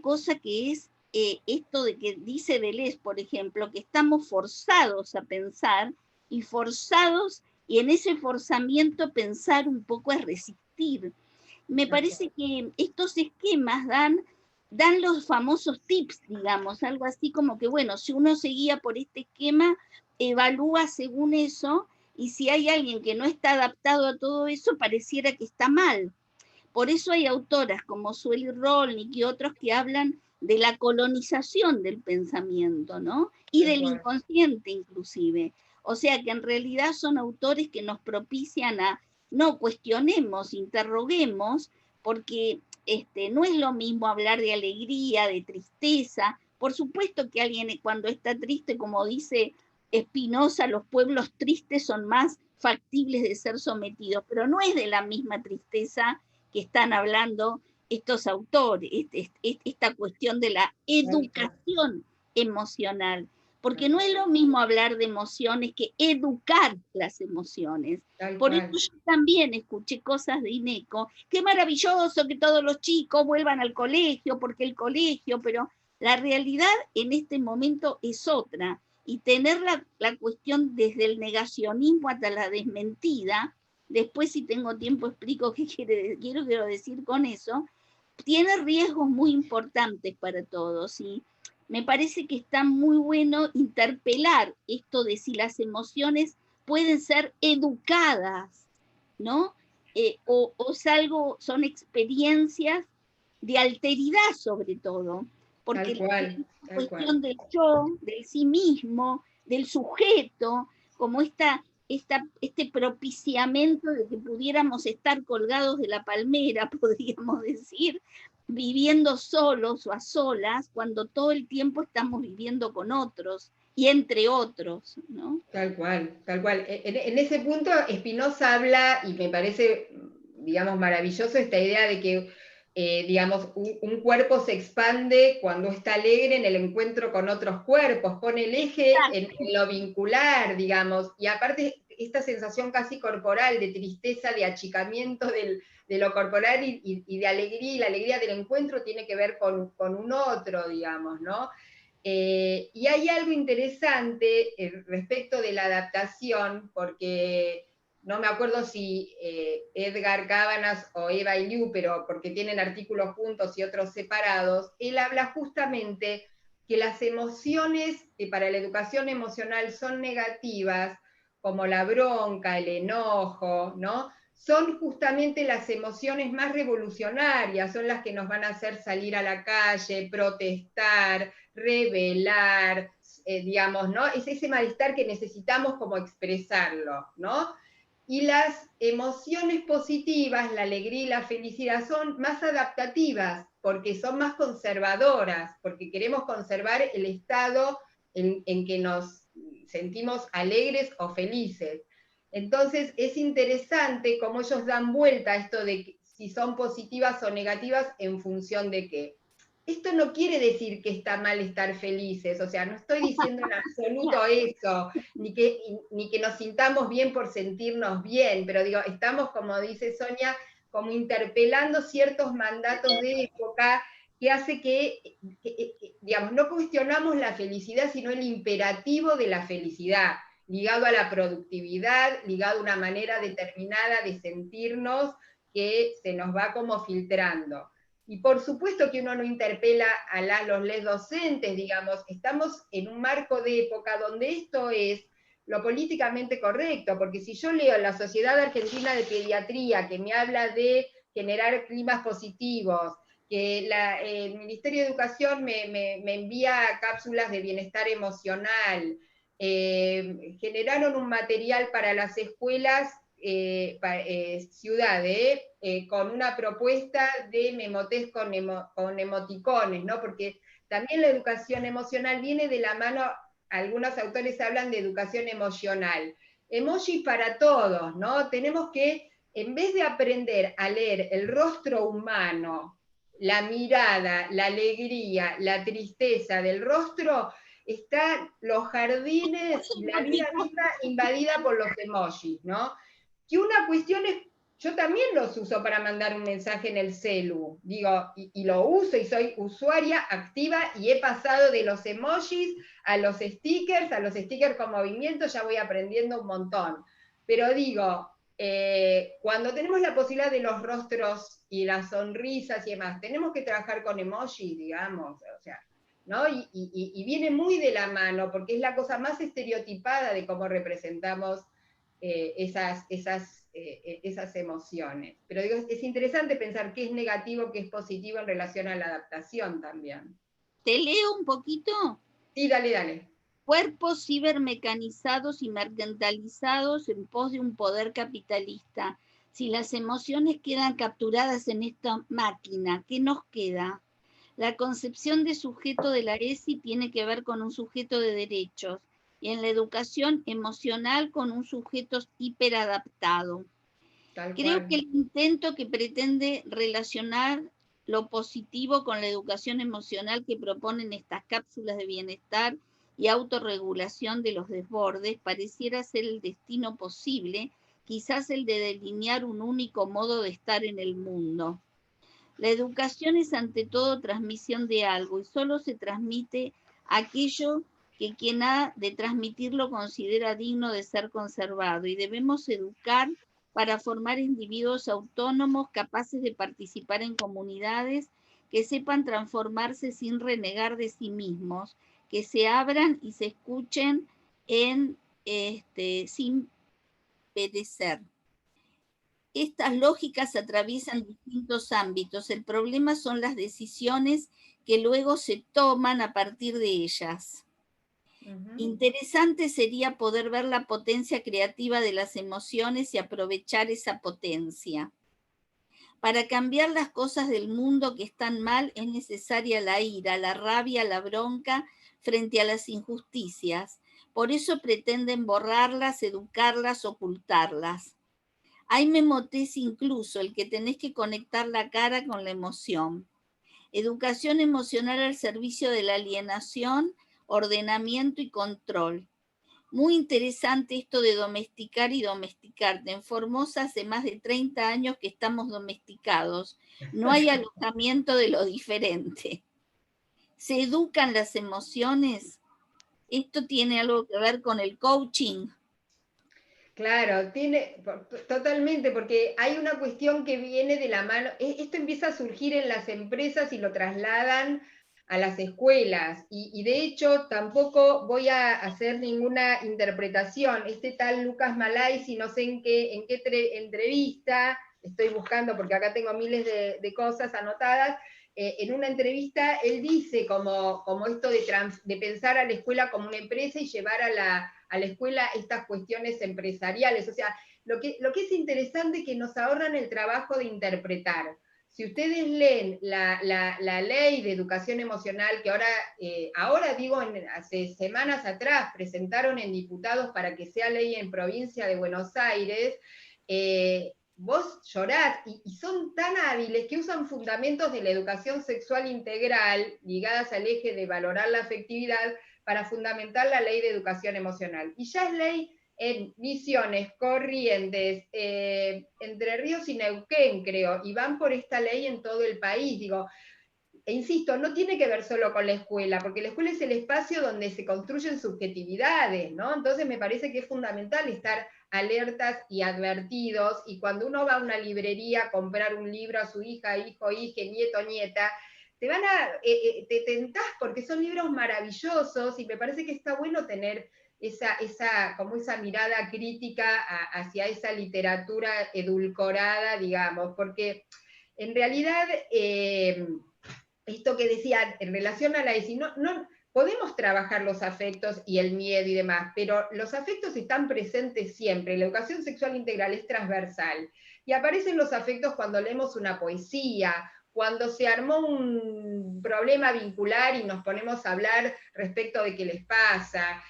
cosa, que es esto de que dice Deleuze, por ejemplo, que estamos forzados a pensar y forzados, y en ese forzamiento pensar un poco es resistir. Me parece que estos esquemas dan los famosos tips, digamos, algo así como que, bueno, si uno se guía por este esquema, evalúa según eso, y si hay alguien que no está adaptado a todo eso, pareciera que está mal. Por eso hay autoras como Sueli Rolnik y otros que hablan de la colonización del pensamiento, ¿no? Y del inconsciente inclusive. O sea que en realidad son autores que nos propician a no cuestionemos, interroguemos, porque no es lo mismo hablar de alegría, de tristeza. Por supuesto que alguien cuando está triste, como dice Spinoza, los pueblos tristes son más factibles de ser sometidos, pero no es de la misma tristeza que están hablando estos autores, esta cuestión de la educación emocional. porque no es lo mismo hablar de emociones que educar las emociones. Por eso yo también escuché cosas de INECO, qué maravilloso que todos los chicos vuelvan al colegio, porque el colegio, pero la realidad en este momento es otra, y tener la cuestión desde el negacionismo hasta la desmentida, después si tengo tiempo explico qué quiero decir con eso, tiene riesgos muy importantes para todos, y me parece que está muy bueno interpelar esto de si las emociones pueden ser educadas, ¿no? O son experiencias de alteridad sobre todo, porque la cuestión del yo, del sí mismo, del sujeto, como este propiciamiento de que pudiéramos estar colgados de la palmera, podríamos decir, viviendo solos o a solas, cuando todo el tiempo estamos viviendo con otros y entre otros, ¿no? Tal cual, tal cual. En ese punto Spinoza habla, y me parece, digamos, maravilloso esta idea de que, digamos, un cuerpo se expande cuando está alegre en el encuentro con otros cuerpos, pone el eje en lo vincular, digamos, y aparte esta sensación casi corporal de tristeza, de achicamiento de lo corporal y de alegría, y la alegría del encuentro tiene que ver con un otro, digamos, ¿no? Y hay algo interesante respecto de la adaptación, porque no me acuerdo si Edgar Cabanas o Eva Iliu, pero porque tienen artículos juntos y otros separados, él habla justamente que las emociones que para la educación emocional son negativas, como la bronca, el enojo, ¿no? Son justamente las emociones más revolucionarias, son las que nos van a hacer salir a la calle, protestar, revelar, digamos, ¿no? Es ese malestar que necesitamos como expresarlo, ¿no? Y las emociones positivas, la alegría y la felicidad, son más adaptativas, porque son más conservadoras, porque queremos conservar el estado en que nos sentimos alegres o felices. Entonces es interesante cómo ellos dan vuelta a esto de si son positivas o negativas en función de qué. Esto no quiere decir que está mal estar felices, o sea, no estoy diciendo en absoluto eso, ni que nos sintamos bien por sentirnos bien, pero digo, estamos, como dice Sonia, como interpelando ciertos mandatos de época que hace que, digamos, no cuestionamos la felicidad, sino el imperativo de la felicidad, ligado a la productividad, ligado a una manera determinada de sentirnos que se nos va como filtrando. Y por supuesto que uno no interpela a los docentes, digamos, estamos en un marco de época donde esto es lo políticamente correcto, porque si yo leo la Sociedad Argentina de Pediatría, que me habla de generar climas positivos, que el Ministerio de Educación me envía cápsulas de bienestar emocional, generaron un material para las escuelas ciudad, con una propuesta de memotés con emoticones, ¿no? Porque también la educación emocional viene de la mano, algunos autores hablan de educación emocional. Emojis para todos, ¿no? Tenemos que, en vez de aprender a leer el rostro humano, la mirada, la alegría, la tristeza del rostro, están los jardines y la vida misma invadida por los emojis, ¿no? Que una cuestión es, yo también los uso para mandar un mensaje en el celu, digo, y lo uso y soy usuaria activa y he pasado de los emojis a los stickers con movimiento, ya voy aprendiendo un montón. Pero digo, cuando tenemos la posibilidad de los rostros y las sonrisas y demás, tenemos que trabajar con emojis, digamos, o sea, ¿no? Y viene muy de la mano, porque es la cosa más estereotipada de cómo representamos esas emociones. Pero digo, es interesante pensar qué es negativo, qué es positivo en relación a la adaptación también. ¿Te leo un poquito? Sí, dale, dale. Cuerpos cibermecanizados y mercantilizados en pos de un poder capitalista. Si las emociones quedan capturadas en esta máquina, ¿qué nos queda? La concepción de sujeto de la ESI tiene que ver con un sujeto de derechos y en la educación emocional con un sujeto hiperadaptado. Creo que el intento que pretende relacionar lo positivo con la educación emocional que proponen estas cápsulas de bienestar y autorregulación de los desbordes pareciera ser el destino posible, quizás el de delinear un único modo de estar en el mundo. La educación es ante todo transmisión de algo y solo se transmite aquello que quien ha de transmitirlo considera digno de ser conservado, y debemos educar para formar individuos autónomos capaces de participar en comunidades que sepan transformarse sin renegar de sí mismos, que se abran y se escuchen sin perecer. Estas lógicas atraviesan distintos ámbitos. El problema son las decisiones que luego se toman a partir de ellas. Interesante sería poder ver la potencia creativa de las emociones y aprovechar esa potencia. Para cambiar las cosas del mundo que están mal es necesaria la ira, la rabia, la bronca frente a las injusticias. Por eso pretenden borrarlas, educarlas, ocultarlas. Hay memotés incluso, el que tenés que conectar la cara con la emoción. Educación emocional al servicio de la alienación, ordenamiento y control. Muy interesante esto de domesticar y domesticarte. En Formosa hace más de 30 años que estamos domesticados. No hay alojamiento de lo diferente. ¿Se educan las emociones? ¿Esto tiene algo que ver con el coaching? Claro, tiene totalmente, porque hay una cuestión que viene de la mano, esto empieza a surgir en las empresas y lo trasladan a las escuelas, y de hecho tampoco voy a hacer ninguna interpretación. Este tal Lucas Malaisi, no sé en qué entrevista, estoy buscando porque acá tengo miles de cosas anotadas, en una entrevista él dice como esto de pensar a la escuela como una empresa y llevar a la escuela estas cuestiones empresariales. O sea, lo que es interesante es que nos ahorran el trabajo de interpretar. Si ustedes leen la ley de educación emocional, que ahora digo, hace semanas atrás presentaron en diputados para que sea ley en provincia de Buenos Aires, vos llorás, y son tan hábiles que usan fundamentos de la educación sexual integral ligadas al eje de valorar la afectividad para fundamentar la ley de educación emocional. Y ya es ley en Misiones, Corrientes, Entre Ríos y Neuquén, creo, y van por esta ley en todo el país. Digo, e insisto, no tiene que ver solo con la escuela, porque la escuela es el espacio donde se construyen subjetividades, ¿no? Entonces me parece que es fundamental estar alertas y advertidos, y cuando uno va a una librería a comprar un libro a su hija, hijo, hija, nieto, nieta, te tentás porque son libros maravillosos, y me parece que está bueno tener como esa mirada crítica hacia esa literatura edulcorada, digamos, porque en realidad esto que decía en relación a la ESI, no podemos trabajar los afectos y el miedo y demás, pero los afectos están presentes siempre. La educación sexual integral es transversal, y aparecen los afectos cuando leemos una poesía, cuando se armó un problema vincular y nos ponemos a hablar respecto de qué les pasa,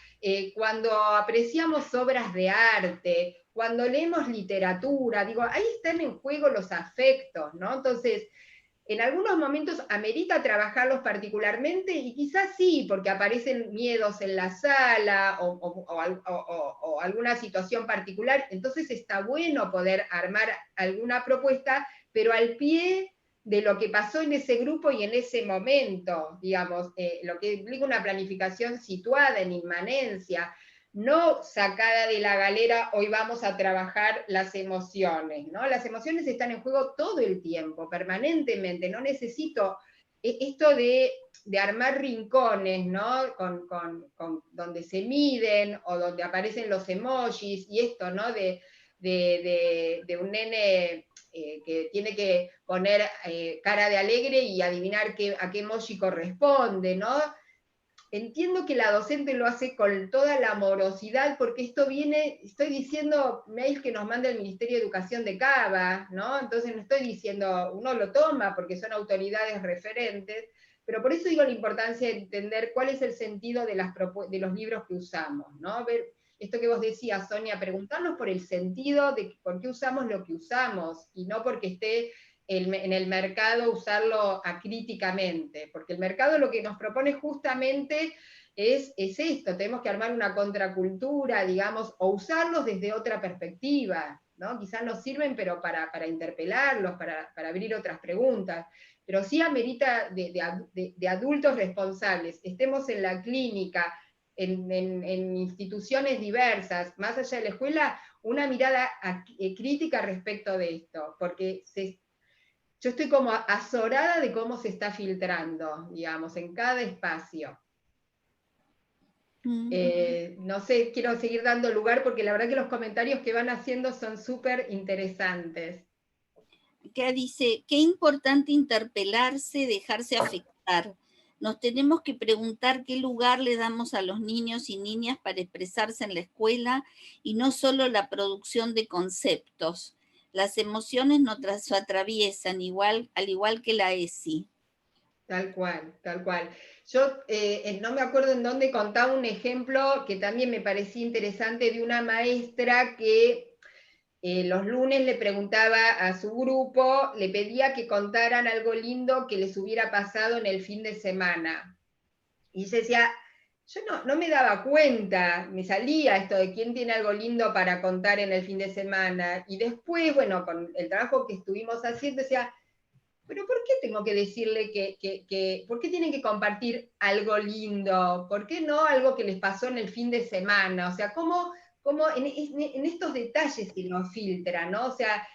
cuando apreciamos obras de arte, cuando leemos literatura, digo, ahí están en juego los afectos, ¿no? Entonces, en algunos momentos amerita trabajarlos particularmente, y quizás sí, porque aparecen miedos en la sala o alguna situación particular, entonces está bueno poder armar alguna propuesta, pero al pie de lo que pasó en ese grupo y en ese momento, digamos, lo que implica una planificación situada en inmanencia, no sacada de la galera, hoy vamos a trabajar las emociones, ¿no? Las emociones están en juego todo el tiempo, permanentemente, no necesito esto de armar rincones, ¿no? Donde se miden o donde aparecen los emojis y esto, ¿no? De un nene que tiene que poner cara de alegre y adivinar a qué emoji corresponde, ¿no? Entiendo que la docente lo hace con toda la amorosidad, porque esto viene, estoy diciendo mails que nos manda el Ministerio de Educación de Cava, ¿no? Entonces no estoy diciendo, uno lo toma porque son autoridades referentes, pero por eso digo la importancia de entender cuál es el sentido de los libros que usamos, ¿no? Ver esto que vos decías, Sonia, preguntarnos por el sentido de por qué usamos lo que usamos, y no porque esté en el mercado usarlo acríticamente, porque el mercado lo que nos propone justamente es esto, tenemos que armar una contracultura, digamos, o usarlos desde otra perspectiva, ¿no? Quizás nos sirven, pero para interpelarlos, para abrir otras preguntas, pero sí amerita de adultos responsables, estemos en la clínica, en instituciones diversas, más allá de la escuela, una mirada crítica respecto de esto, porque yo estoy como azorada de cómo se está filtrando, digamos, en cada espacio. No sé, quiero seguir dando lugar porque la verdad que los comentarios que van haciendo son súper interesantes. Acá dice, qué importante interpelarse, dejarse afectar. Nos tenemos que preguntar qué lugar le damos a los niños y niñas para expresarse en la escuela y no solo la producción de conceptos. Las emociones nos atraviesan al igual que la ESI. Tal cual, tal cual. Yo no me acuerdo en dónde contaba un ejemplo que también me parecía interesante de una maestra que los lunes le preguntaba a su grupo, le pedía que contaran algo lindo que les hubiera pasado en el fin de semana. Y yo decía, yo no me daba cuenta, me salía esto de quién tiene algo lindo para contar en el fin de semana. Y después, bueno, con el trabajo que estuvimos haciendo, decía, pero ¿por qué tengo que decirle por qué tienen que compartir algo lindo? ¿Por qué no algo que les pasó en el fin de semana? O sea, ¿cómo en estos detalles se nos filtra, ¿no? O sea,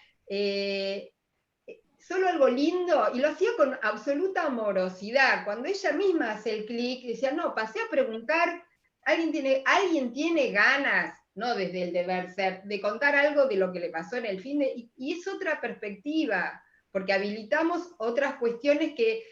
solo algo lindo, y lo hacía con absoluta amorosidad. Cuando ella misma hace el clic, decía, no, pasé a preguntar, ¿alguien tiene ganas, no desde el deber ser, de contar algo de lo que le pasó en el fin de... Y es otra perspectiva, porque habilitamos otras cuestiones que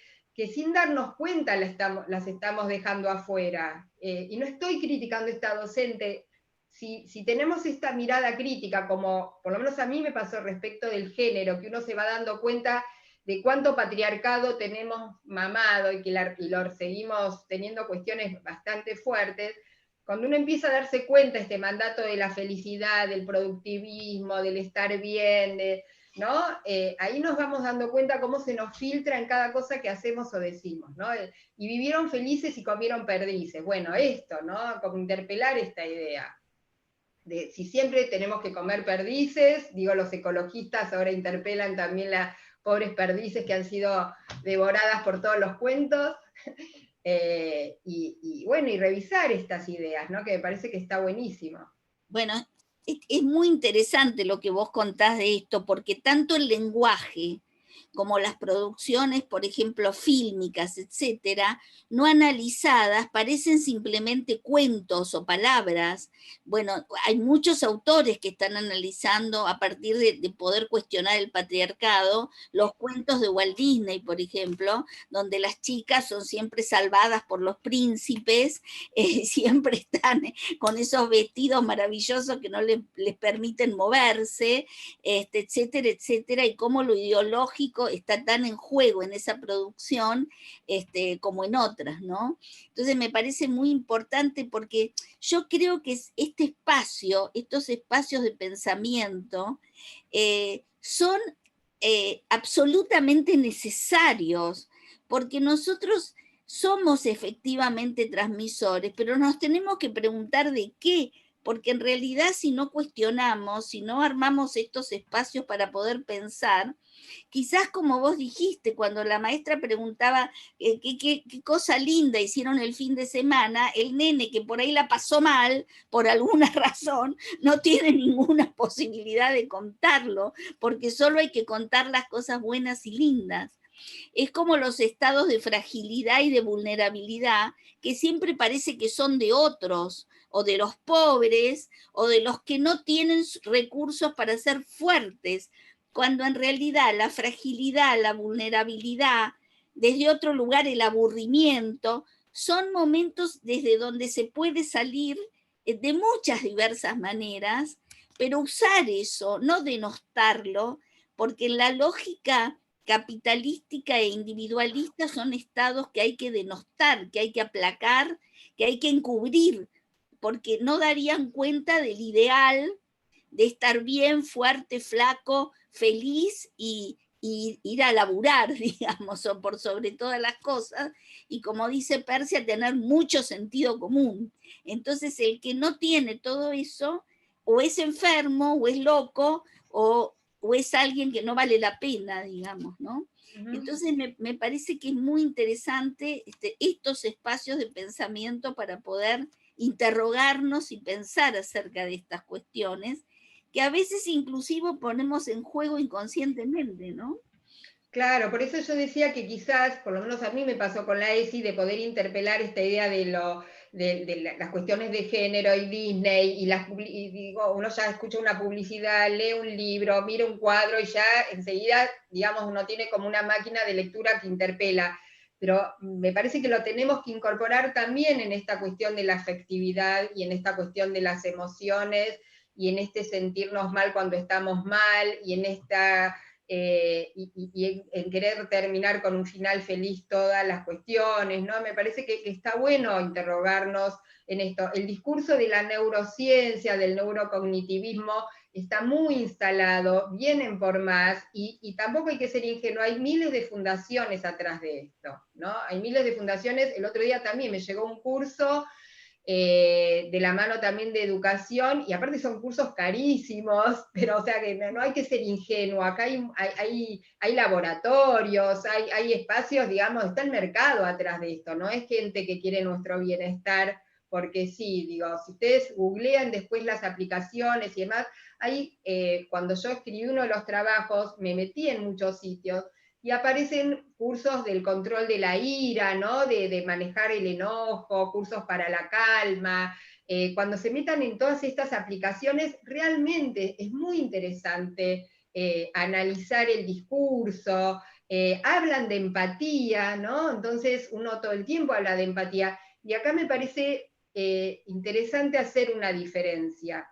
sin darnos cuenta las estamos dejando afuera. Y no estoy criticando a esta docente. Si tenemos esta mirada crítica, como por lo menos a mí me pasó respecto del género, que uno se va dando cuenta de cuánto patriarcado tenemos mamado y que lo seguimos teniendo cuestiones bastante fuertes, cuando uno empieza a darse cuenta este mandato de la felicidad, del productivismo, del estar bien, ¿no? Ahí nos vamos dando cuenta cómo se nos filtra en cada cosa que hacemos o decimos, ¿no? Y vivieron felices y comieron perdices. Bueno, esto, ¿no? Como interpelar esta idea. Si siempre tenemos que comer perdices, digo, los ecologistas ahora interpelan también las pobres perdices que han sido devoradas por todos los cuentos, y bueno, y revisar estas ideas, ¿no? Que me parece que está buenísimo. Bueno, es muy interesante lo que vos contás de esto, porque tanto el lenguaje como las producciones, por ejemplo, fílmicas, etcétera, no analizadas, parecen simplemente cuentos o palabras. Bueno, hay muchos autores que están analizando a partir de poder cuestionar el patriarcado, los cuentos de Walt Disney, por ejemplo, donde las chicas son siempre salvadas por los príncipes, siempre están con esos vestidos maravillosos que no les permiten moverse, etcétera, etcétera, y cómo lo ideológico está tan en juego en esa producción como en otras, ¿no? Entonces me parece muy importante porque yo creo que este espacio, estos espacios de pensamiento, son absolutamente necesarios, porque nosotros somos efectivamente transmisores, pero nos tenemos que preguntar de qué, porque en realidad si no cuestionamos, si no armamos estos espacios para poder pensar, quizás como vos dijiste, cuando la maestra preguntaba qué cosa linda hicieron el fin de semana, el nene que por ahí la pasó mal, por alguna razón, no tiene ninguna posibilidad de contarlo, porque solo hay que contar las cosas buenas y lindas. Es como los estados de fragilidad y de vulnerabilidad que siempre parece que son de otros, o de los pobres, o de los que no tienen recursos para ser fuertes, cuando en realidad la fragilidad, la vulnerabilidad, desde otro lugar el aburrimiento, son momentos desde donde se puede salir de muchas diversas maneras, pero usar eso, no denostarlo, porque en la lógica capitalística e individualista son estados que hay que denostar, que hay que aplacar, que hay que encubrir, porque no darían cuenta del ideal de estar bien, fuerte, flaco, feliz y ir a laburar, digamos, o por sobre todas las cosas, y como dice Persia, tener mucho sentido común. Entonces, el que no tiene todo eso, o es enfermo, o es loco, o es alguien que no vale la pena, digamos, ¿no? Entonces me parece que es muy interesante estos espacios de pensamiento para poder interrogarnos y pensar acerca de estas cuestiones, que a veces inclusive ponemos en juego inconscientemente, ¿no? Claro, por eso yo decía que quizás, por lo menos a mí me pasó con la ESI, de poder interpelar esta idea de las cuestiones de género y Disney, y digo, uno ya escucha una publicidad, lee un libro, mira un cuadro y ya enseguida, digamos, uno tiene como una máquina de lectura que interpela. Pero me parece que lo tenemos que incorporar también en esta cuestión de la afectividad y en esta cuestión de las emociones y en este sentirnos mal cuando estamos mal y en esta y en querer terminar con un final feliz todas las cuestiones, ¿no? Me parece que está bueno interrogarnos en esto. El discurso de la neurociencia, del neurocognitivismo, está muy instalado, vienen por más, y tampoco hay que ser ingenuo, hay miles de fundaciones atrás de esto, ¿no? Hay miles de fundaciones, el otro día también me llegó un curso de la mano también de educación, y aparte son cursos carísimos, pero o sea que no hay que ser ingenuo, acá hay laboratorios, hay espacios, digamos, está el mercado atrás de esto, no es gente que quiere nuestro bienestar, porque sí, digo, si ustedes googlean después las aplicaciones y demás, cuando yo escribí uno de los trabajos, me metí en muchos sitios, y aparecen cursos del control de la ira, ¿no? De manejar el enojo, cursos para la calma. Cuando se metan en todas estas aplicaciones, realmente es muy interesante analizar el discurso. Hablan de empatía, ¿no? Entonces uno todo el tiempo habla de empatía. Y acá me parece interesante hacer una diferencia.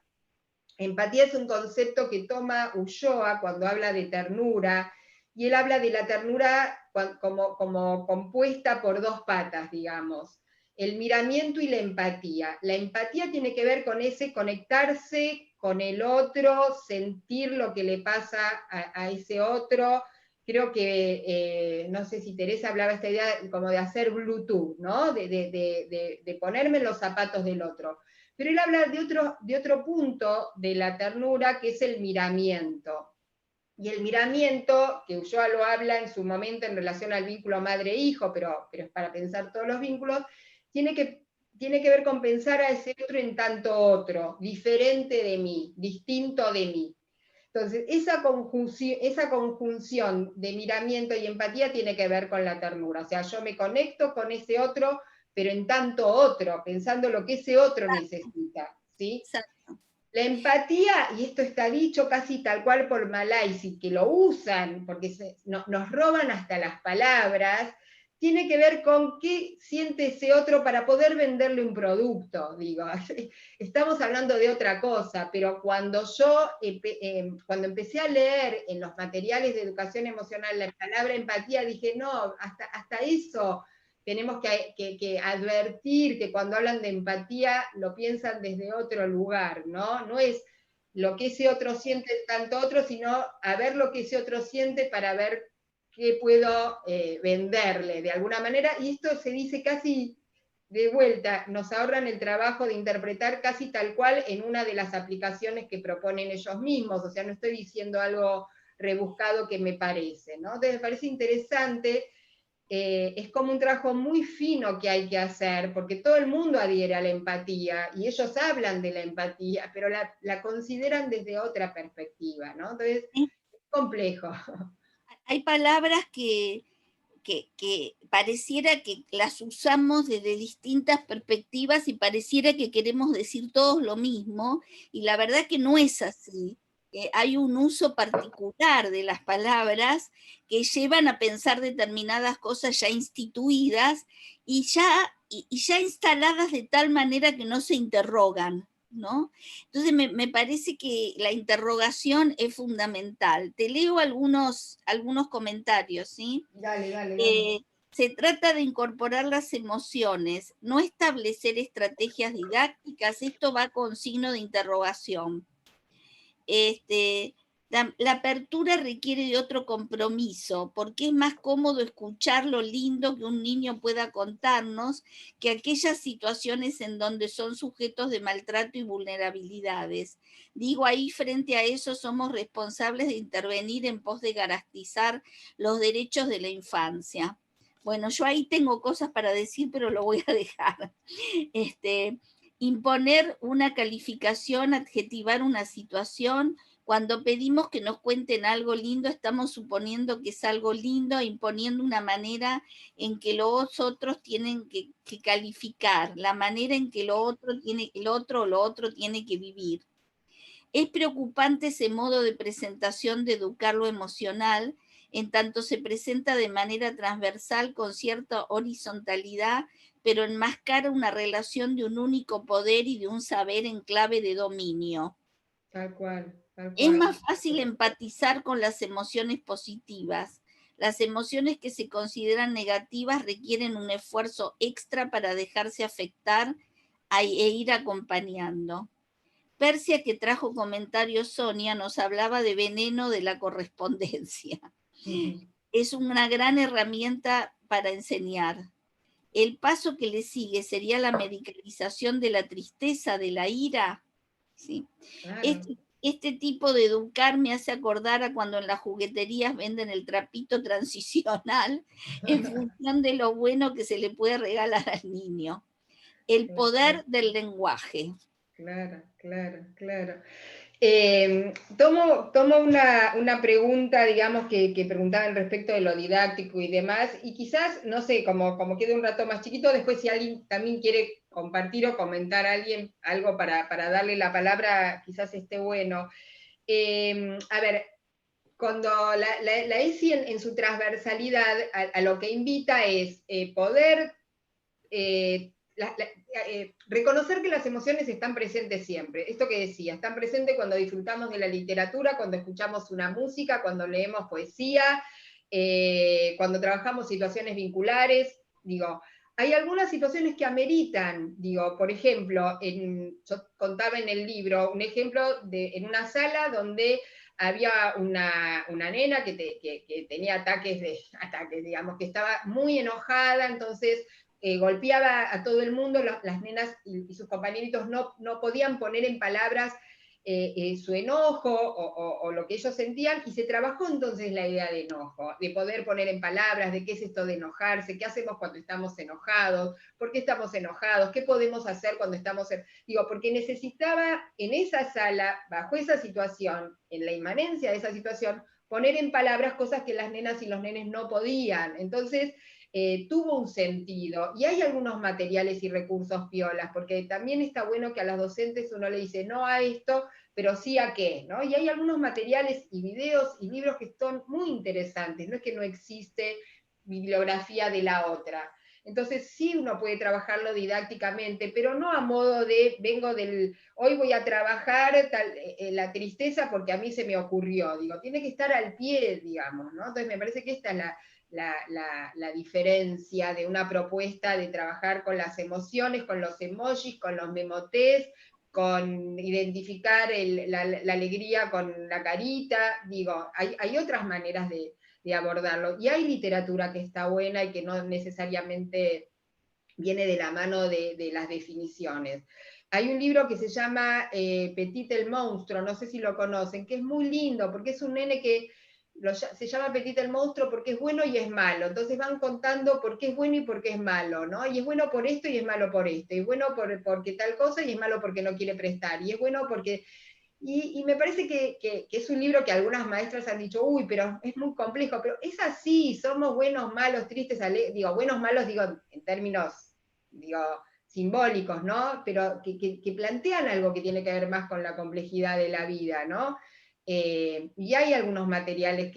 Empatía es un concepto que toma Ulloa cuando habla de ternura, y él habla de la ternura como compuesta por dos patas, digamos, el miramiento y la empatía. La empatía tiene que ver con ese conectarse con el otro, sentir lo que le pasa a ese otro. Creo que, no sé si Teresa hablaba esta idea como de hacer Bluetooth, ¿no? De ponerme en los zapatos del otro. Pero él habla de otro punto de la ternura, que es el miramiento. Y el miramiento, que Ulloa lo habla en su momento en relación al vínculo madre-hijo, pero es para pensar todos los vínculos, tiene que ver con pensar a ese otro en tanto otro, diferente de mí, distinto de mí. Entonces, esa conjunción de miramiento y empatía tiene que ver con la ternura. O sea, yo me conecto con ese otro, pero en tanto otro, pensando lo que ese otro necesita, ¿sí? Exacto. La empatía, y esto está dicho casi tal cual por Malaisi, que lo usan porque nos roban hasta las palabras, tiene que ver con qué siente ese otro para poder venderle un producto, digo. Estamos hablando de otra cosa, pero cuando cuando empecé a leer en los materiales de educación emocional la palabra empatía, dije, no, hasta eso tenemos que advertir que cuando hablan de empatía lo piensan desde otro lugar, ¿no? No es lo que ese otro siente tanto otro, sino a ver lo que ese otro siente para ver qué puedo venderle de alguna manera. Y esto se dice casi de vuelta, nos ahorran el trabajo de interpretar casi tal cual en una de las aplicaciones que proponen ellos mismos, o sea, no estoy diciendo algo rebuscado que me parece, ¿no? Entonces me parece interesante. Es como un trabajo muy fino que hay que hacer, porque todo el mundo adhiere a la empatía, y ellos hablan de la empatía, pero la consideran desde otra perspectiva, ¿no? Entonces, es complejo. Hay palabras que pareciera que las usamos desde distintas perspectivas y pareciera que queremos decir todos lo mismo, y la verdad que no es así. Hay un uso particular de las palabras que llevan a pensar determinadas cosas ya instituidas y ya instaladas de tal manera que no se interrogan, ¿no? Entonces me parece que la interrogación es fundamental. Te leo algunos comentarios, ¿sí? Dale, dale, dale. Se trata de incorporar las emociones, no establecer estrategias didácticas, esto va con signo de interrogación. Este, La apertura requiere de otro compromiso, porque es más cómodo escuchar lo lindo que un niño pueda contarnos que aquellas situaciones en donde son sujetos de maltrato y vulnerabilidades. Digo, ahí frente a eso somos responsables de intervenir en pos de garantizar los derechos de la infancia. Bueno, yo ahí tengo cosas para decir, pero lo voy a dejar. Este, imponer una calificación, adjetivar una situación. Cuando pedimos que nos cuenten algo lindo, estamos suponiendo que es algo lindo, imponiendo una manera en que los otros tienen que calificar, la manera en que lo otro tiene, el otro o lo otro tiene que vivir. Es preocupante ese modo de presentación de educar lo emocional, en tanto se presenta de manera transversal con cierta horizontalidad, pero enmascara una relación de un único poder y de un saber en clave de dominio. Tal cual, tal Es cual. más fácil empatizar con las emociones positivas. Las emociones que se consideran negativas requieren un esfuerzo extra para dejarse afectar e ir acompañando. Persia, que trajo comentarios Sonia, nos hablaba de veneno de la correspondencia. Es una gran herramienta para enseñar. El paso que le sigue sería la medicalización de la tristeza, de la ira. ¿Sí? Claro. Este tipo de educar me hace acordar a cuando en las jugueterías venden el trapito transicional en función de lo bueno que se le puede regalar al niño. El poder del lenguaje. Claro, claro, claro. Tomo una pregunta, digamos, que preguntaban respecto de lo didáctico y demás, y quizás, no sé, como quede un rato más chiquito, después si alguien también quiere compartir o comentar a alguien algo para darle la palabra, quizás esté bueno. A ver, cuando la ESI en su transversalidad a lo que invita es poder reconocer que las emociones están presentes siempre. Esto que decía, están presentes cuando disfrutamos de la literatura, cuando escuchamos una música, cuando leemos poesía, cuando trabajamos situaciones vinculares. Digo, hay algunas situaciones que ameritan, digo, por ejemplo, yo contaba en el libro un ejemplo en una sala donde había una nena que tenía ataques, digamos, que estaba muy enojada, entonces golpeaba a todo el mundo, las nenas y sus compañeritos no podían poner en palabras su enojo o lo que ellos sentían, y se trabajó entonces la idea de enojo, de poder poner en palabras de qué es esto de enojarse, qué hacemos cuando estamos enojados, por qué estamos enojados, qué podemos hacer cuando estamos... Digo, porque necesitaba en esa sala, bajo esa situación, en la inmanencia de esa situación, poner en palabras cosas que las nenas y los nenes no podían. Entonces, tuvo un sentido. Y hay algunos materiales y recursos piolas, porque también está bueno que a las docentes uno le dice no a esto, pero sí a qué, ¿no? Y hay algunos materiales y videos y libros que son muy interesantes, no es que no existe bibliografía de la otra. Entonces sí uno puede trabajarlo didácticamente, pero no a modo de, hoy voy a trabajar la tristeza porque a mí se me ocurrió, digo, tiene que estar al pie, digamos, ¿no? Entonces me parece que esta es la diferencia de una propuesta de trabajar con las emociones, con los emojis, con los memotés, con identificar la alegría con la carita, digo, hay otras maneras de abordarlo. Y hay literatura que está buena y que no necesariamente viene de la mano de las definiciones. Hay un libro que se llama Petit el monstruo, no sé si lo conocen, que es muy lindo, porque es un nene que se llama Petit el monstruo porque es bueno y es malo. Entonces van contando por qué es bueno y por qué es malo, ¿no? Y es bueno por esto y es malo por esto. Y es bueno porque tal cosa y es malo porque no quiere prestar. Y es bueno porque... Y me parece que es un libro que algunas maestras han dicho, uy, pero es muy complejo, pero es así, somos buenos, malos, tristes, digo, buenos, malos, digo, en términos, digo, simbólicos, ¿no? Pero que plantean algo que tiene que ver más con la complejidad de la vida, ¿no? Y hay algunos materiales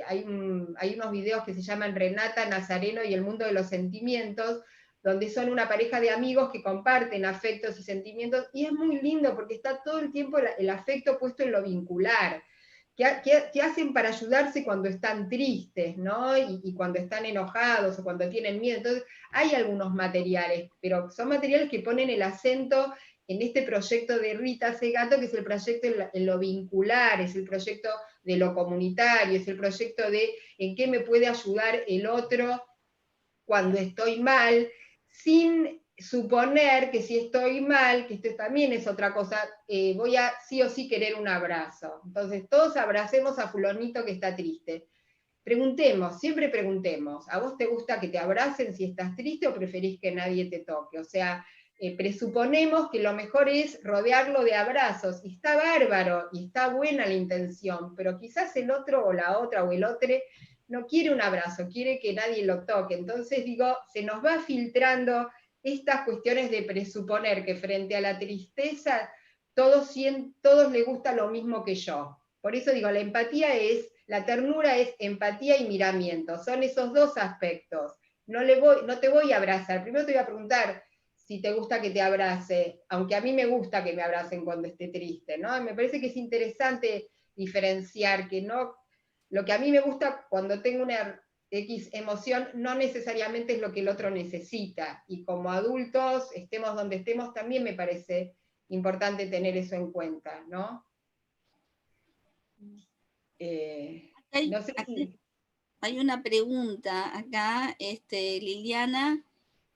hay unos videos que se llaman Renata, Nazareno y el mundo de los sentimientos, donde son una pareja de amigos que comparten afectos y sentimientos, y es muy lindo porque está todo el tiempo el afecto puesto en lo vincular, que hacen para ayudarse cuando están tristes, ¿no? Y cuando están enojados o cuando tienen miedo. Entonces, hay algunos materiales, pero son materiales que ponen el acento en este proyecto de Rita Segato, que es el proyecto en lo vincular, es el proyecto de lo comunitario, es el proyecto de en qué me puede ayudar el otro cuando estoy mal, sin suponer que si estoy mal, que esto también es otra cosa, voy a sí o sí querer un abrazo. Entonces todos abracemos a fulanito que está triste. Preguntemos, siempre preguntemos, ¿a vos te gusta que te abracen si estás triste o preferís que nadie te toque? O sea, presuponemos que lo mejor es rodearlo de abrazos, y está bárbaro, y está buena la intención, pero quizás el otro o la otra o el otro no quiere un abrazo, quiere que nadie lo toque. Entonces digo, se nos va filtrando estas cuestiones de presuponer que frente a la tristeza todos les gusta lo mismo que yo. Por eso digo, la ternura es empatía y miramiento, son esos dos aspectos. No te voy a abrazar, primero te voy a preguntar si te gusta que te abrace, aunque a mí me gusta que me abracen cuando esté triste, ¿no? Me parece que es interesante diferenciar que no, lo que a mí me gusta cuando tengo una X emoción no necesariamente es lo que el otro necesita, y como adultos, estemos donde estemos, también me parece importante tener eso en cuenta, ¿no? No sé si... Hay una pregunta acá, Liliana,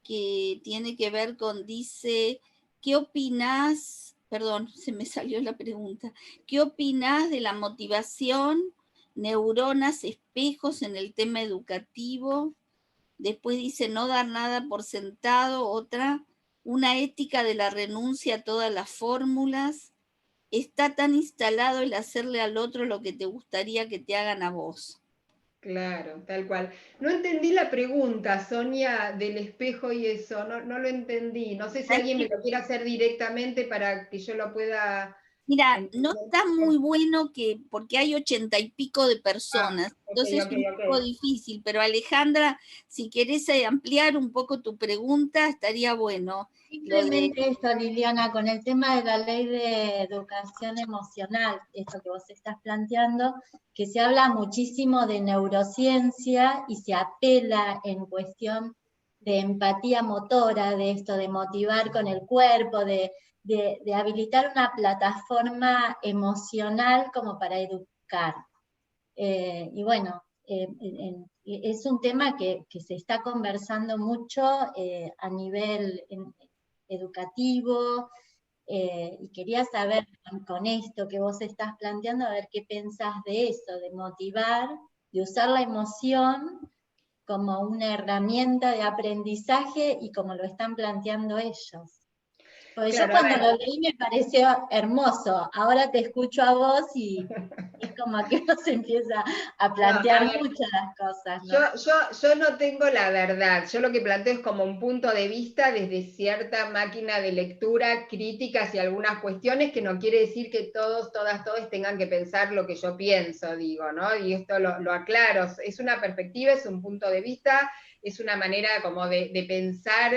que tiene que ver con, dice, ¿qué opinás? Perdón, se me salió la pregunta. ¿Qué opinás de la motivación, neuronas, espejos en el tema educativo? Después dice, no dar nada por sentado. Otra, una ética de la renuncia a todas las fórmulas. Está tan instalado el hacerle al otro lo que te gustaría que te hagan a vos. Claro, tal cual. No entendí la pregunta, Sonia, del espejo y eso, no lo entendí. No sé si alguien me lo quiere hacer directamente para que yo lo pueda Mira, no entender. está muy bueno porque hay 80 y pico de personas, Ok, entonces es un poco difícil, pero Alejandra, si querés ampliar un poco tu pregunta, estaría bueno. Simplemente esto, Liliana, con el tema de la ley de educación emocional, esto que vos estás planteando, que se habla muchísimo de neurociencia y se apela en cuestión de empatía motora, de esto, de motivar con el cuerpo, de habilitar una plataforma emocional como para educar. Y bueno, es un tema que se está conversando mucho a nivel educativo, y quería saber con esto que vos estás planteando, a ver qué pensás de eso, de motivar, de usar la emoción como una herramienta de aprendizaje y como lo están planteando ellos. Porque claro, yo cuando lo leí me pareció hermoso, ahora te escucho a vos y es como que uno se empieza a plantear muchas cosas, ¿no? Yo no tengo la verdad, yo lo que planteo es como un punto de vista desde cierta máquina de lectura, críticas y algunas cuestiones, que no quiere decir que todos tengan que pensar lo que yo pienso, digo, ¿no? Y esto lo aclaro, es una perspectiva, es un punto de vista, es una manera como de pensar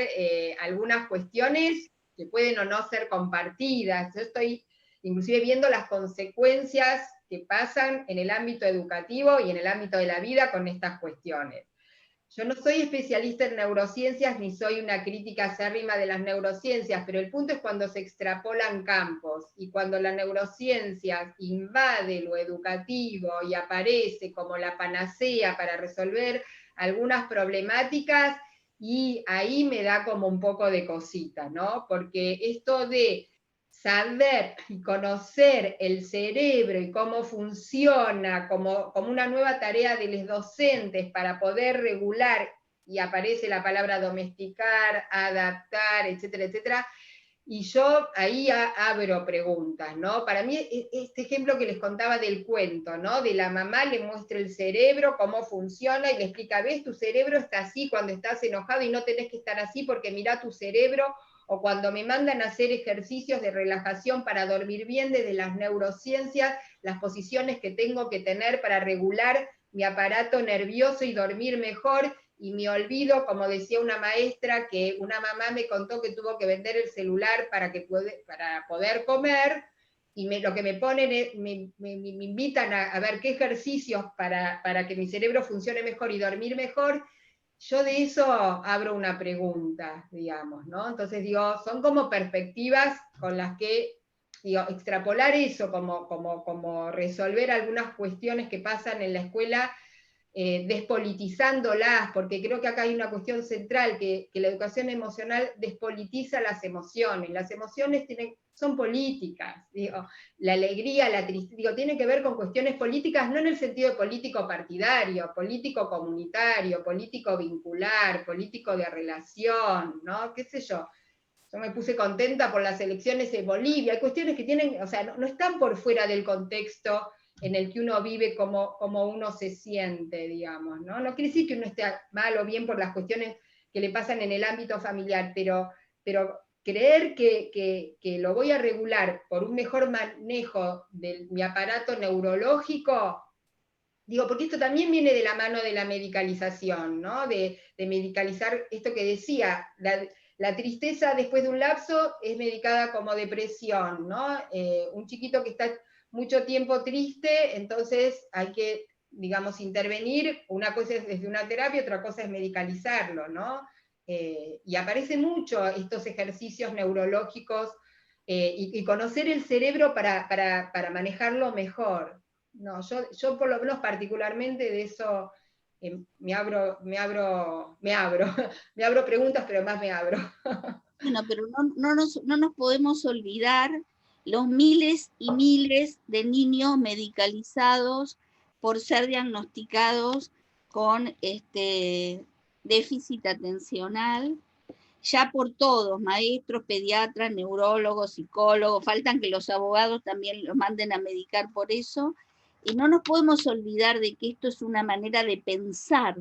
algunas cuestiones que pueden o no ser compartidas. Yo estoy inclusive viendo las consecuencias que pasan en el ámbito educativo y en el ámbito de la vida con estas cuestiones. Yo no soy especialista en neurociencias ni soy una crítica acérrima de las neurociencias, pero el punto es cuando se extrapolan campos y cuando la neurociencia invade lo educativo y aparece como la panacea para resolver algunas problemáticas, y ahí me da como un poco de cosita, ¿no? Porque esto de saber y conocer el cerebro y cómo funciona como una nueva tarea de los docentes para poder regular, y aparece la palabra domesticar, adaptar, etcétera, etcétera, y yo ahí abro preguntas, ¿no? Para mí, este ejemplo que les contaba del cuento, ¿no? De la mamá le muestra el cerebro, cómo funciona, y le explica, ves, tu cerebro está así cuando estás enojado y no tenés que estar así porque mirá tu cerebro. O cuando me mandan a hacer ejercicios de relajación para dormir bien desde las neurociencias, las posiciones que tengo que tener para regular mi aparato nervioso y dormir mejor, y me olvido, como decía una maestra, que una mamá me contó que tuvo que vender el celular para poder comer, y lo que me ponen es, me invitan a ver qué ejercicios para que mi cerebro funcione mejor y dormir mejor, yo de eso abro una pregunta, digamos, ¿no? Entonces digo, son como perspectivas con las que, digo, extrapolar eso, como resolver algunas cuestiones que pasan en la escuela, despolitizándolas, porque creo que acá hay una cuestión central, que la educación emocional despolitiza las emociones son políticas, digo, la alegría, la tristeza, digo, tiene que ver con cuestiones políticas, no en el sentido de político partidario, político comunitario, político vincular, político de relación, ¿no? ¿Qué sé yo? Yo me puse contenta por las elecciones de Bolivia, hay cuestiones que tienen, o sea, no están por fuera del contexto en el que uno vive, como uno se siente, digamos, ¿no? No quiere decir que uno esté mal o bien por las cuestiones que le pasan en el ámbito familiar, pero creer que lo voy a regular por un mejor manejo de mi aparato neurológico, digo, porque esto también viene de la mano de la medicalización, ¿no? De medicalizar esto que decía, la tristeza después de un lapso es medicada como depresión, ¿no? Un chiquito que está mucho tiempo triste, entonces hay que, digamos, intervenir, una cosa es desde una terapia, otra cosa es medicalizarlo, ¿no? Y aparece mucho estos ejercicios neurológicos y conocer el cerebro para manejarlo mejor. No, yo por lo menos particularmente de eso me abro preguntas, pero más me abro. Bueno, pero no nos podemos olvidar los miles y miles de niños medicalizados por ser diagnosticados con déficit atencional, ya por todos, maestros, pediatras, neurólogos, psicólogos, faltan que los abogados también los manden a medicar por eso, y no nos podemos olvidar de que esto es una manera de pensar,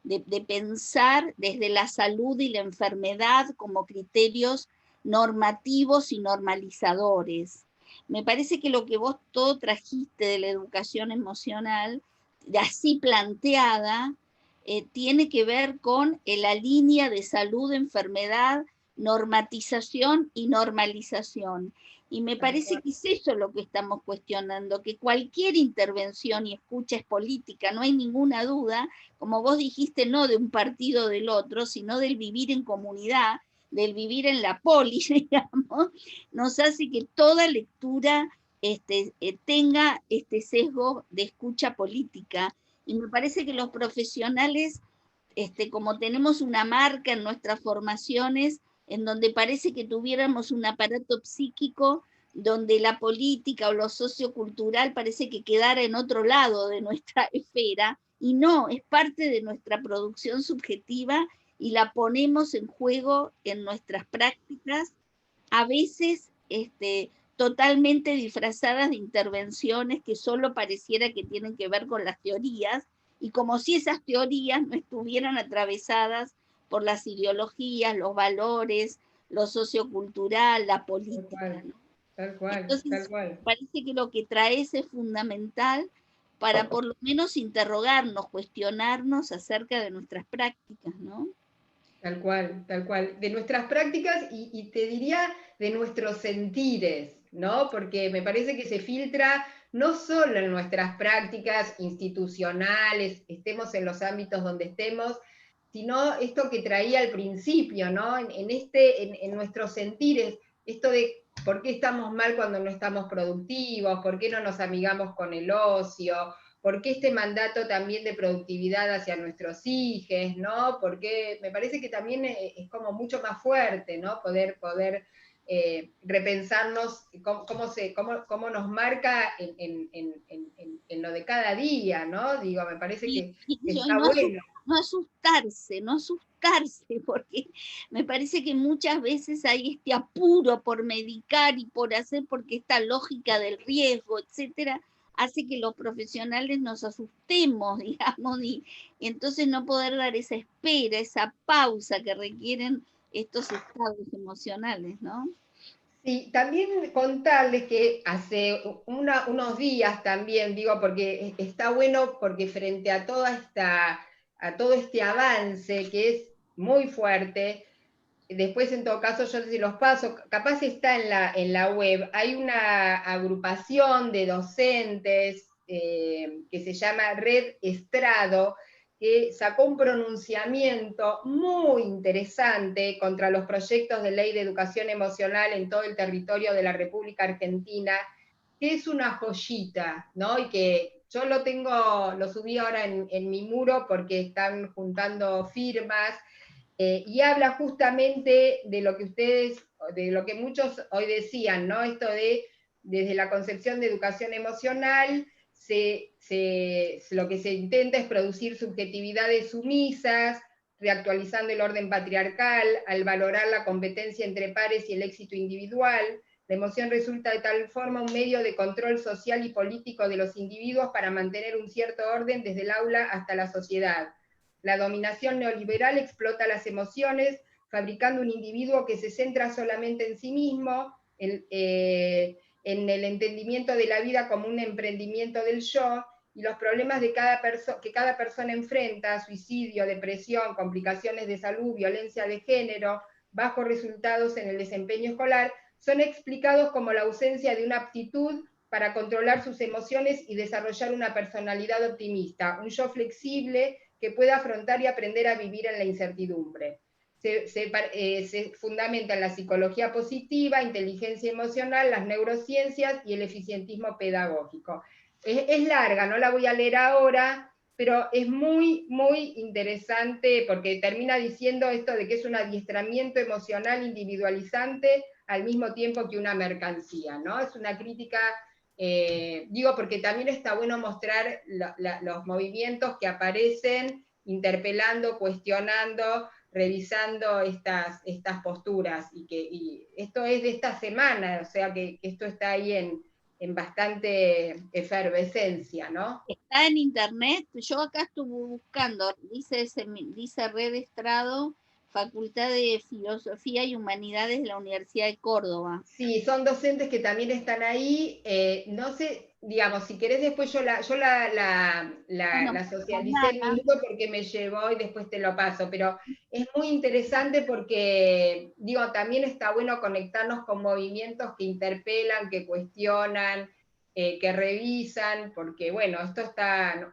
de pensar desde la salud y la enfermedad como criterios normativos y normalizadores. Me parece que lo que vos todo trajiste de la educación emocional, de así planteada, tiene que ver con la línea de salud, enfermedad, normatización y normalización. Y me parece que es eso lo que estamos cuestionando, que cualquier intervención y escucha es política, no hay ninguna duda, como vos dijiste, no de un partido o del otro, sino del vivir en comunidad, del vivir en la polis, digamos, nos hace que toda lectura tenga este sesgo de escucha política. Y me parece que los profesionales, como tenemos una marca en nuestras formaciones, en donde parece que tuviéramos un aparato psíquico, donde la política o lo sociocultural parece que quedara en otro lado de nuestra esfera, y no, es parte de nuestra producción subjetiva y la ponemos en juego en nuestras prácticas, a veces totalmente disfrazadas de intervenciones que solo pareciera que tienen que ver con las teorías, y como si esas teorías no estuvieran atravesadas por las ideologías, los valores, lo sociocultural, la política, ¿no? Tal cual, Entonces, tal cual. parece que lo que traes es fundamental para por lo menos interrogarnos, cuestionarnos acerca de nuestras prácticas, ¿no? Tal cual, tal cual. De nuestras prácticas y te diría de nuestros sentires, ¿no? Porque me parece que se filtra no solo en nuestras prácticas institucionales, estemos en los ámbitos donde estemos, sino esto que traía al principio, ¿no? En nuestros sentires, esto de por qué estamos mal cuando no estamos productivos, por qué no nos amigamos con el ocio, por qué este mandato también de productividad hacia nuestros hijos, ¿no? Porque me parece que también es como mucho más fuerte, ¿no? Poder repensarnos cómo nos marca en lo de cada día, ¿no? Digo, me parece que está bueno. No asustarse, porque me parece que muchas veces hay este apuro por medicar y por hacer, porque esta lógica del riesgo, etcétera, hace que los profesionales nos asustemos, digamos, y entonces no poder dar esa espera, esa pausa que requieren estos estados emocionales, ¿no? Sí, también contarles que hace unos días también, digo, porque está bueno, porque frente a todo este avance que es muy fuerte, después en todo caso yo se los paso, capaz está en la web, hay una agrupación de docentes que se llama Red Estrado, que sacó un pronunciamiento muy interesante contra los proyectos de ley de educación emocional en todo el territorio de la República Argentina, que es una joyita, ¿no? Y que yo lo subí ahora en mi muro porque están juntando firmas, y habla justamente de lo que de lo que muchos hoy decían, ¿no? Esto de, desde la concepción de educación emocional, lo que se intenta es producir subjetividades sumisas, reactualizando el orden patriarcal, al valorar la competencia entre pares y el éxito individual. La emoción resulta de tal forma un medio de control social y político de los individuos para mantener un cierto orden desde el aula hasta la sociedad. La dominación neoliberal explota las emociones, fabricando un individuo que se centra solamente en sí mismo, en el entendimiento de la vida como un emprendimiento del yo, y los problemas de que cada persona enfrenta, suicidio, depresión, complicaciones de salud, violencia de género, bajos resultados en el desempeño escolar, son explicados como la ausencia de una aptitud para controlar sus emociones y desarrollar una personalidad optimista, un yo flexible que pueda afrontar y aprender a vivir en la incertidumbre. Se fundamenta en la psicología positiva, inteligencia emocional, las neurociencias y el eficientismo pedagógico. Es larga, no la voy a leer ahora, pero es muy, muy interesante porque termina diciendo esto de que es un adiestramiento emocional individualizante al mismo tiempo que una mercancía, ¿no? Es una crítica, digo, porque también está bueno mostrar los movimientos que aparecen interpelando, cuestionando, revisando estas posturas, y esto es de esta semana, o sea que esto está ahí en bastante efervescencia, ¿no? Está en internet, yo acá estuve buscando, dice Red Estrado, Facultad de Filosofía y Humanidades de la Universidad de Córdoba. Sí, son docentes que también están ahí. No sé, digamos, si querés después yo la socialicé en mi muro porque me llevó y después te lo paso, pero es muy interesante porque, digo, también está bueno conectarnos con movimientos que interpelan, que cuestionan, que revisan, porque, bueno, esto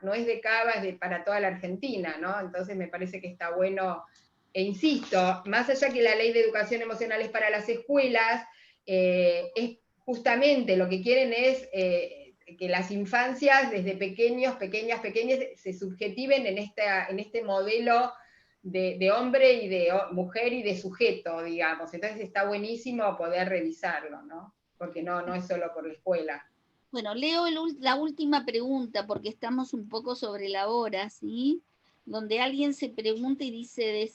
no es de Cava, es para toda la Argentina, ¿no? Entonces me parece que está bueno, e insisto, más allá que la ley de educación emocional es para las escuelas, es justamente lo que quieren es que las infancias desde pequeñas, se subjetiven en este modelo de hombre y de mujer y de sujeto, digamos. Entonces está buenísimo poder revisarlo, ¿no? Porque no es solo por la escuela. Bueno, leo la última pregunta porque estamos un poco sobre la hora, ¿sí? Donde alguien se pregunta y dice,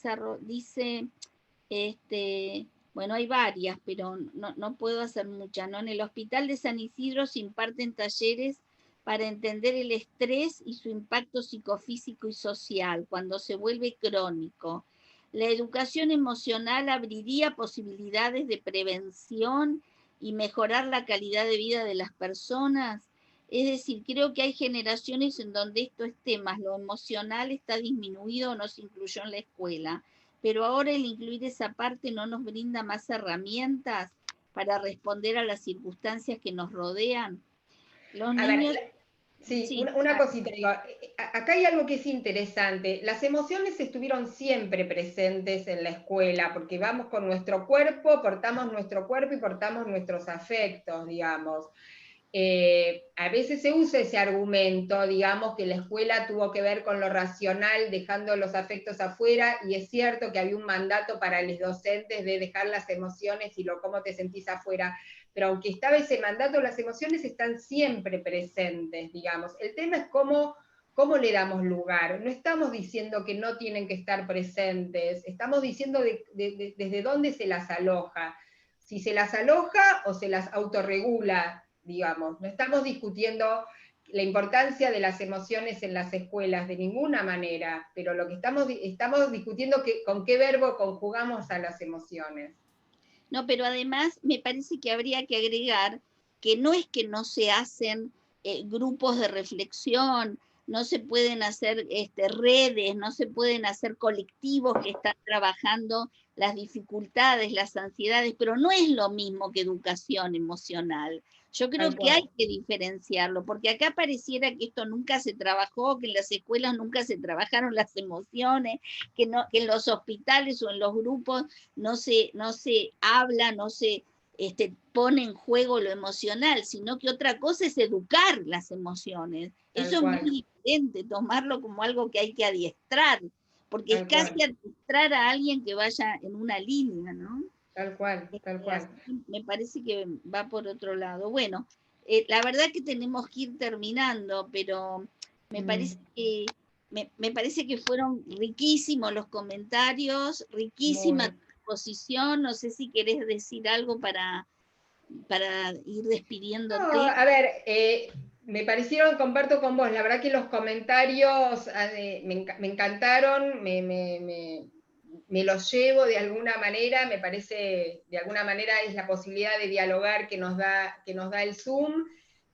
bueno, hay varias, pero no puedo hacer muchas, ¿no? En el Hospital de San Isidro se imparten talleres para entender el estrés y su impacto psicofísico y social cuando se vuelve crónico. La educación emocional abriría posibilidades de prevención y mejorar la calidad de vida de las personas. Es decir, creo que hay generaciones en donde estos temas, lo emocional está disminuido o no se incluyó en la escuela, pero ahora el incluir esa parte no nos brinda más herramientas para responder a las circunstancias que nos rodean. Los niños... Sí, Sí, una cosita, digo, acá hay algo que es interesante. Las emociones estuvieron siempre presentes en la escuela, porque vamos con nuestro cuerpo, portamos nuestro cuerpo y portamos nuestros afectos, digamos. A veces se usa ese argumento, digamos, que la escuela tuvo que ver con lo racional, dejando los afectos afuera, y es cierto que había un mandato para los docentes de dejar las emociones y cómo te sentís afuera, pero aunque estaba ese mandato, las emociones están siempre presentes, digamos. El tema es cómo le damos lugar. No estamos diciendo que no tienen que estar presentes, estamos diciendo desde dónde se las aloja. Si se las aloja o se las autorregula, digamos. No estamos discutiendo la importancia de las emociones en las escuelas de ninguna manera, pero lo que estamos discutiendo es con qué verbo conjugamos a las emociones. No, pero además me parece que habría que agregar que no es que no se hacen grupos de reflexión, no se pueden hacer redes, no se pueden hacer colectivos que están trabajando las dificultades, las ansiedades, pero no es lo mismo que educación emocional. Yo creo que hay que diferenciarlo, porque acá pareciera que esto nunca se trabajó, que en las escuelas nunca se trabajaron las emociones, que en los hospitales o en los grupos no se habla, no se pone en juego lo emocional, sino que otra cosa es educar las emociones. Eso es muy diferente, tomarlo como algo que hay que adiestrar, porque es casi adiestrar a alguien que vaya en una línea, ¿no? Tal cual, tal cual. Me parece que va por otro lado. Bueno, la verdad que tenemos que ir terminando, pero me parece que me parece que fueron riquísimos los comentarios, riquísima tu exposición. No sé si querés decir algo para ir despidiéndote. No, a ver, me parecieron, comparto con vos, la verdad que los comentarios me encantaron, me los llevo de alguna manera, me parece, de alguna manera es la posibilidad de dialogar que nos da el Zoom.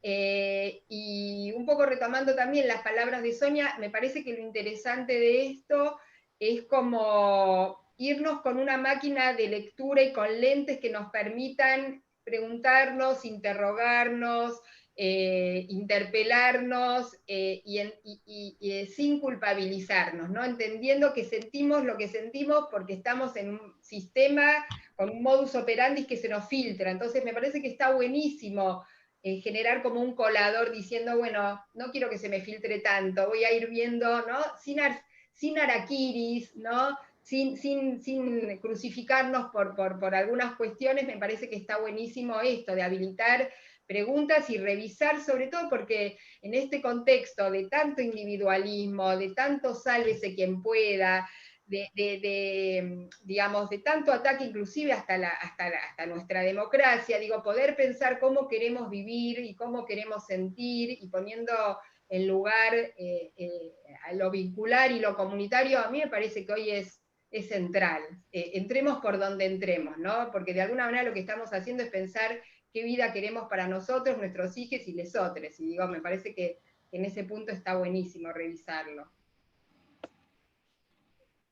Y un poco retomando también las palabras de Sonia, me parece que lo interesante de esto es como irnos con una máquina de lectura y con lentes que nos permitan preguntarnos, interrogarnos, interpelarnos y sin culpabilizarnos, ¿no? Entendiendo que sentimos lo que sentimos porque estamos en un sistema con un modus operandi que se nos filtra. Entonces me parece que está buenísimo generar como un colador diciendo, bueno, no quiero que se me filtre tanto, voy a ir viendo, ¿no? Sin araquiris, ¿no? Sin crucificarnos por algunas cuestiones, me parece que está buenísimo esto, de habilitar preguntas y revisar, sobre todo porque en este contexto de tanto individualismo, de tanto sálvese quien pueda, digamos, de tanto ataque inclusive hasta nuestra democracia, digo, poder pensar cómo queremos vivir y cómo queremos sentir y poniendo en lugar a lo vincular y lo comunitario, a mí me parece que hoy es central. Entremos por donde entremos, ¿no? Porque de alguna manera lo que estamos haciendo es pensar qué vida queremos para nosotros, nuestros hijos y lesotres. Y digo, me parece que en ese punto está buenísimo revisarlo.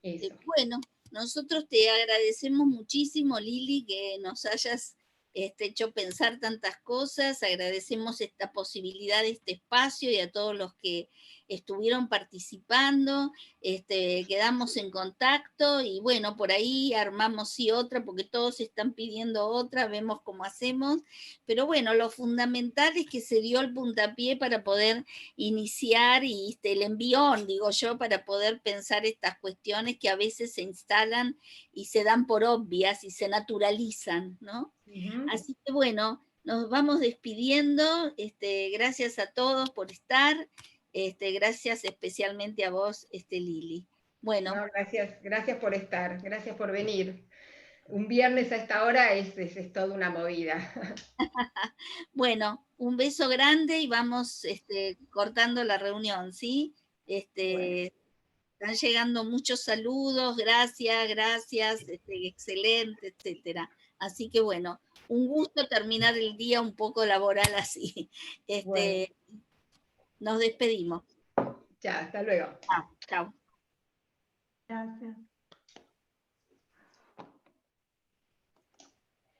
Eso. Bueno, nosotros te agradecemos muchísimo, Lili, que nos hayas hecho pensar tantas cosas. Agradecemos esta posibilidad de este espacio y a todos los que estuvieron participando. Quedamos en contacto y bueno, por ahí armamos sí otra, porque todos están pidiendo otra, vemos cómo hacemos. Pero bueno, lo fundamental es que se dio el puntapié para poder iniciar y el envión, digo yo, para poder pensar estas cuestiones que a veces se instalan y se dan por obvias y se naturalizan, ¿no? Así que bueno, nos vamos despidiendo. Gracias a todos por estar. Gracias especialmente a vos, Lili. Bueno. No, gracias por estar, gracias por venir. Un viernes a esta hora es toda una movida. Bueno, un beso grande y vamos cortando la reunión, ¿sí? Bueno. Están llegando muchos saludos, gracias, excelente, etcétera. Así que bueno, un gusto terminar el día un poco laboral así. Bueno. Nos despedimos. Chao, hasta luego. Chao. Gracias.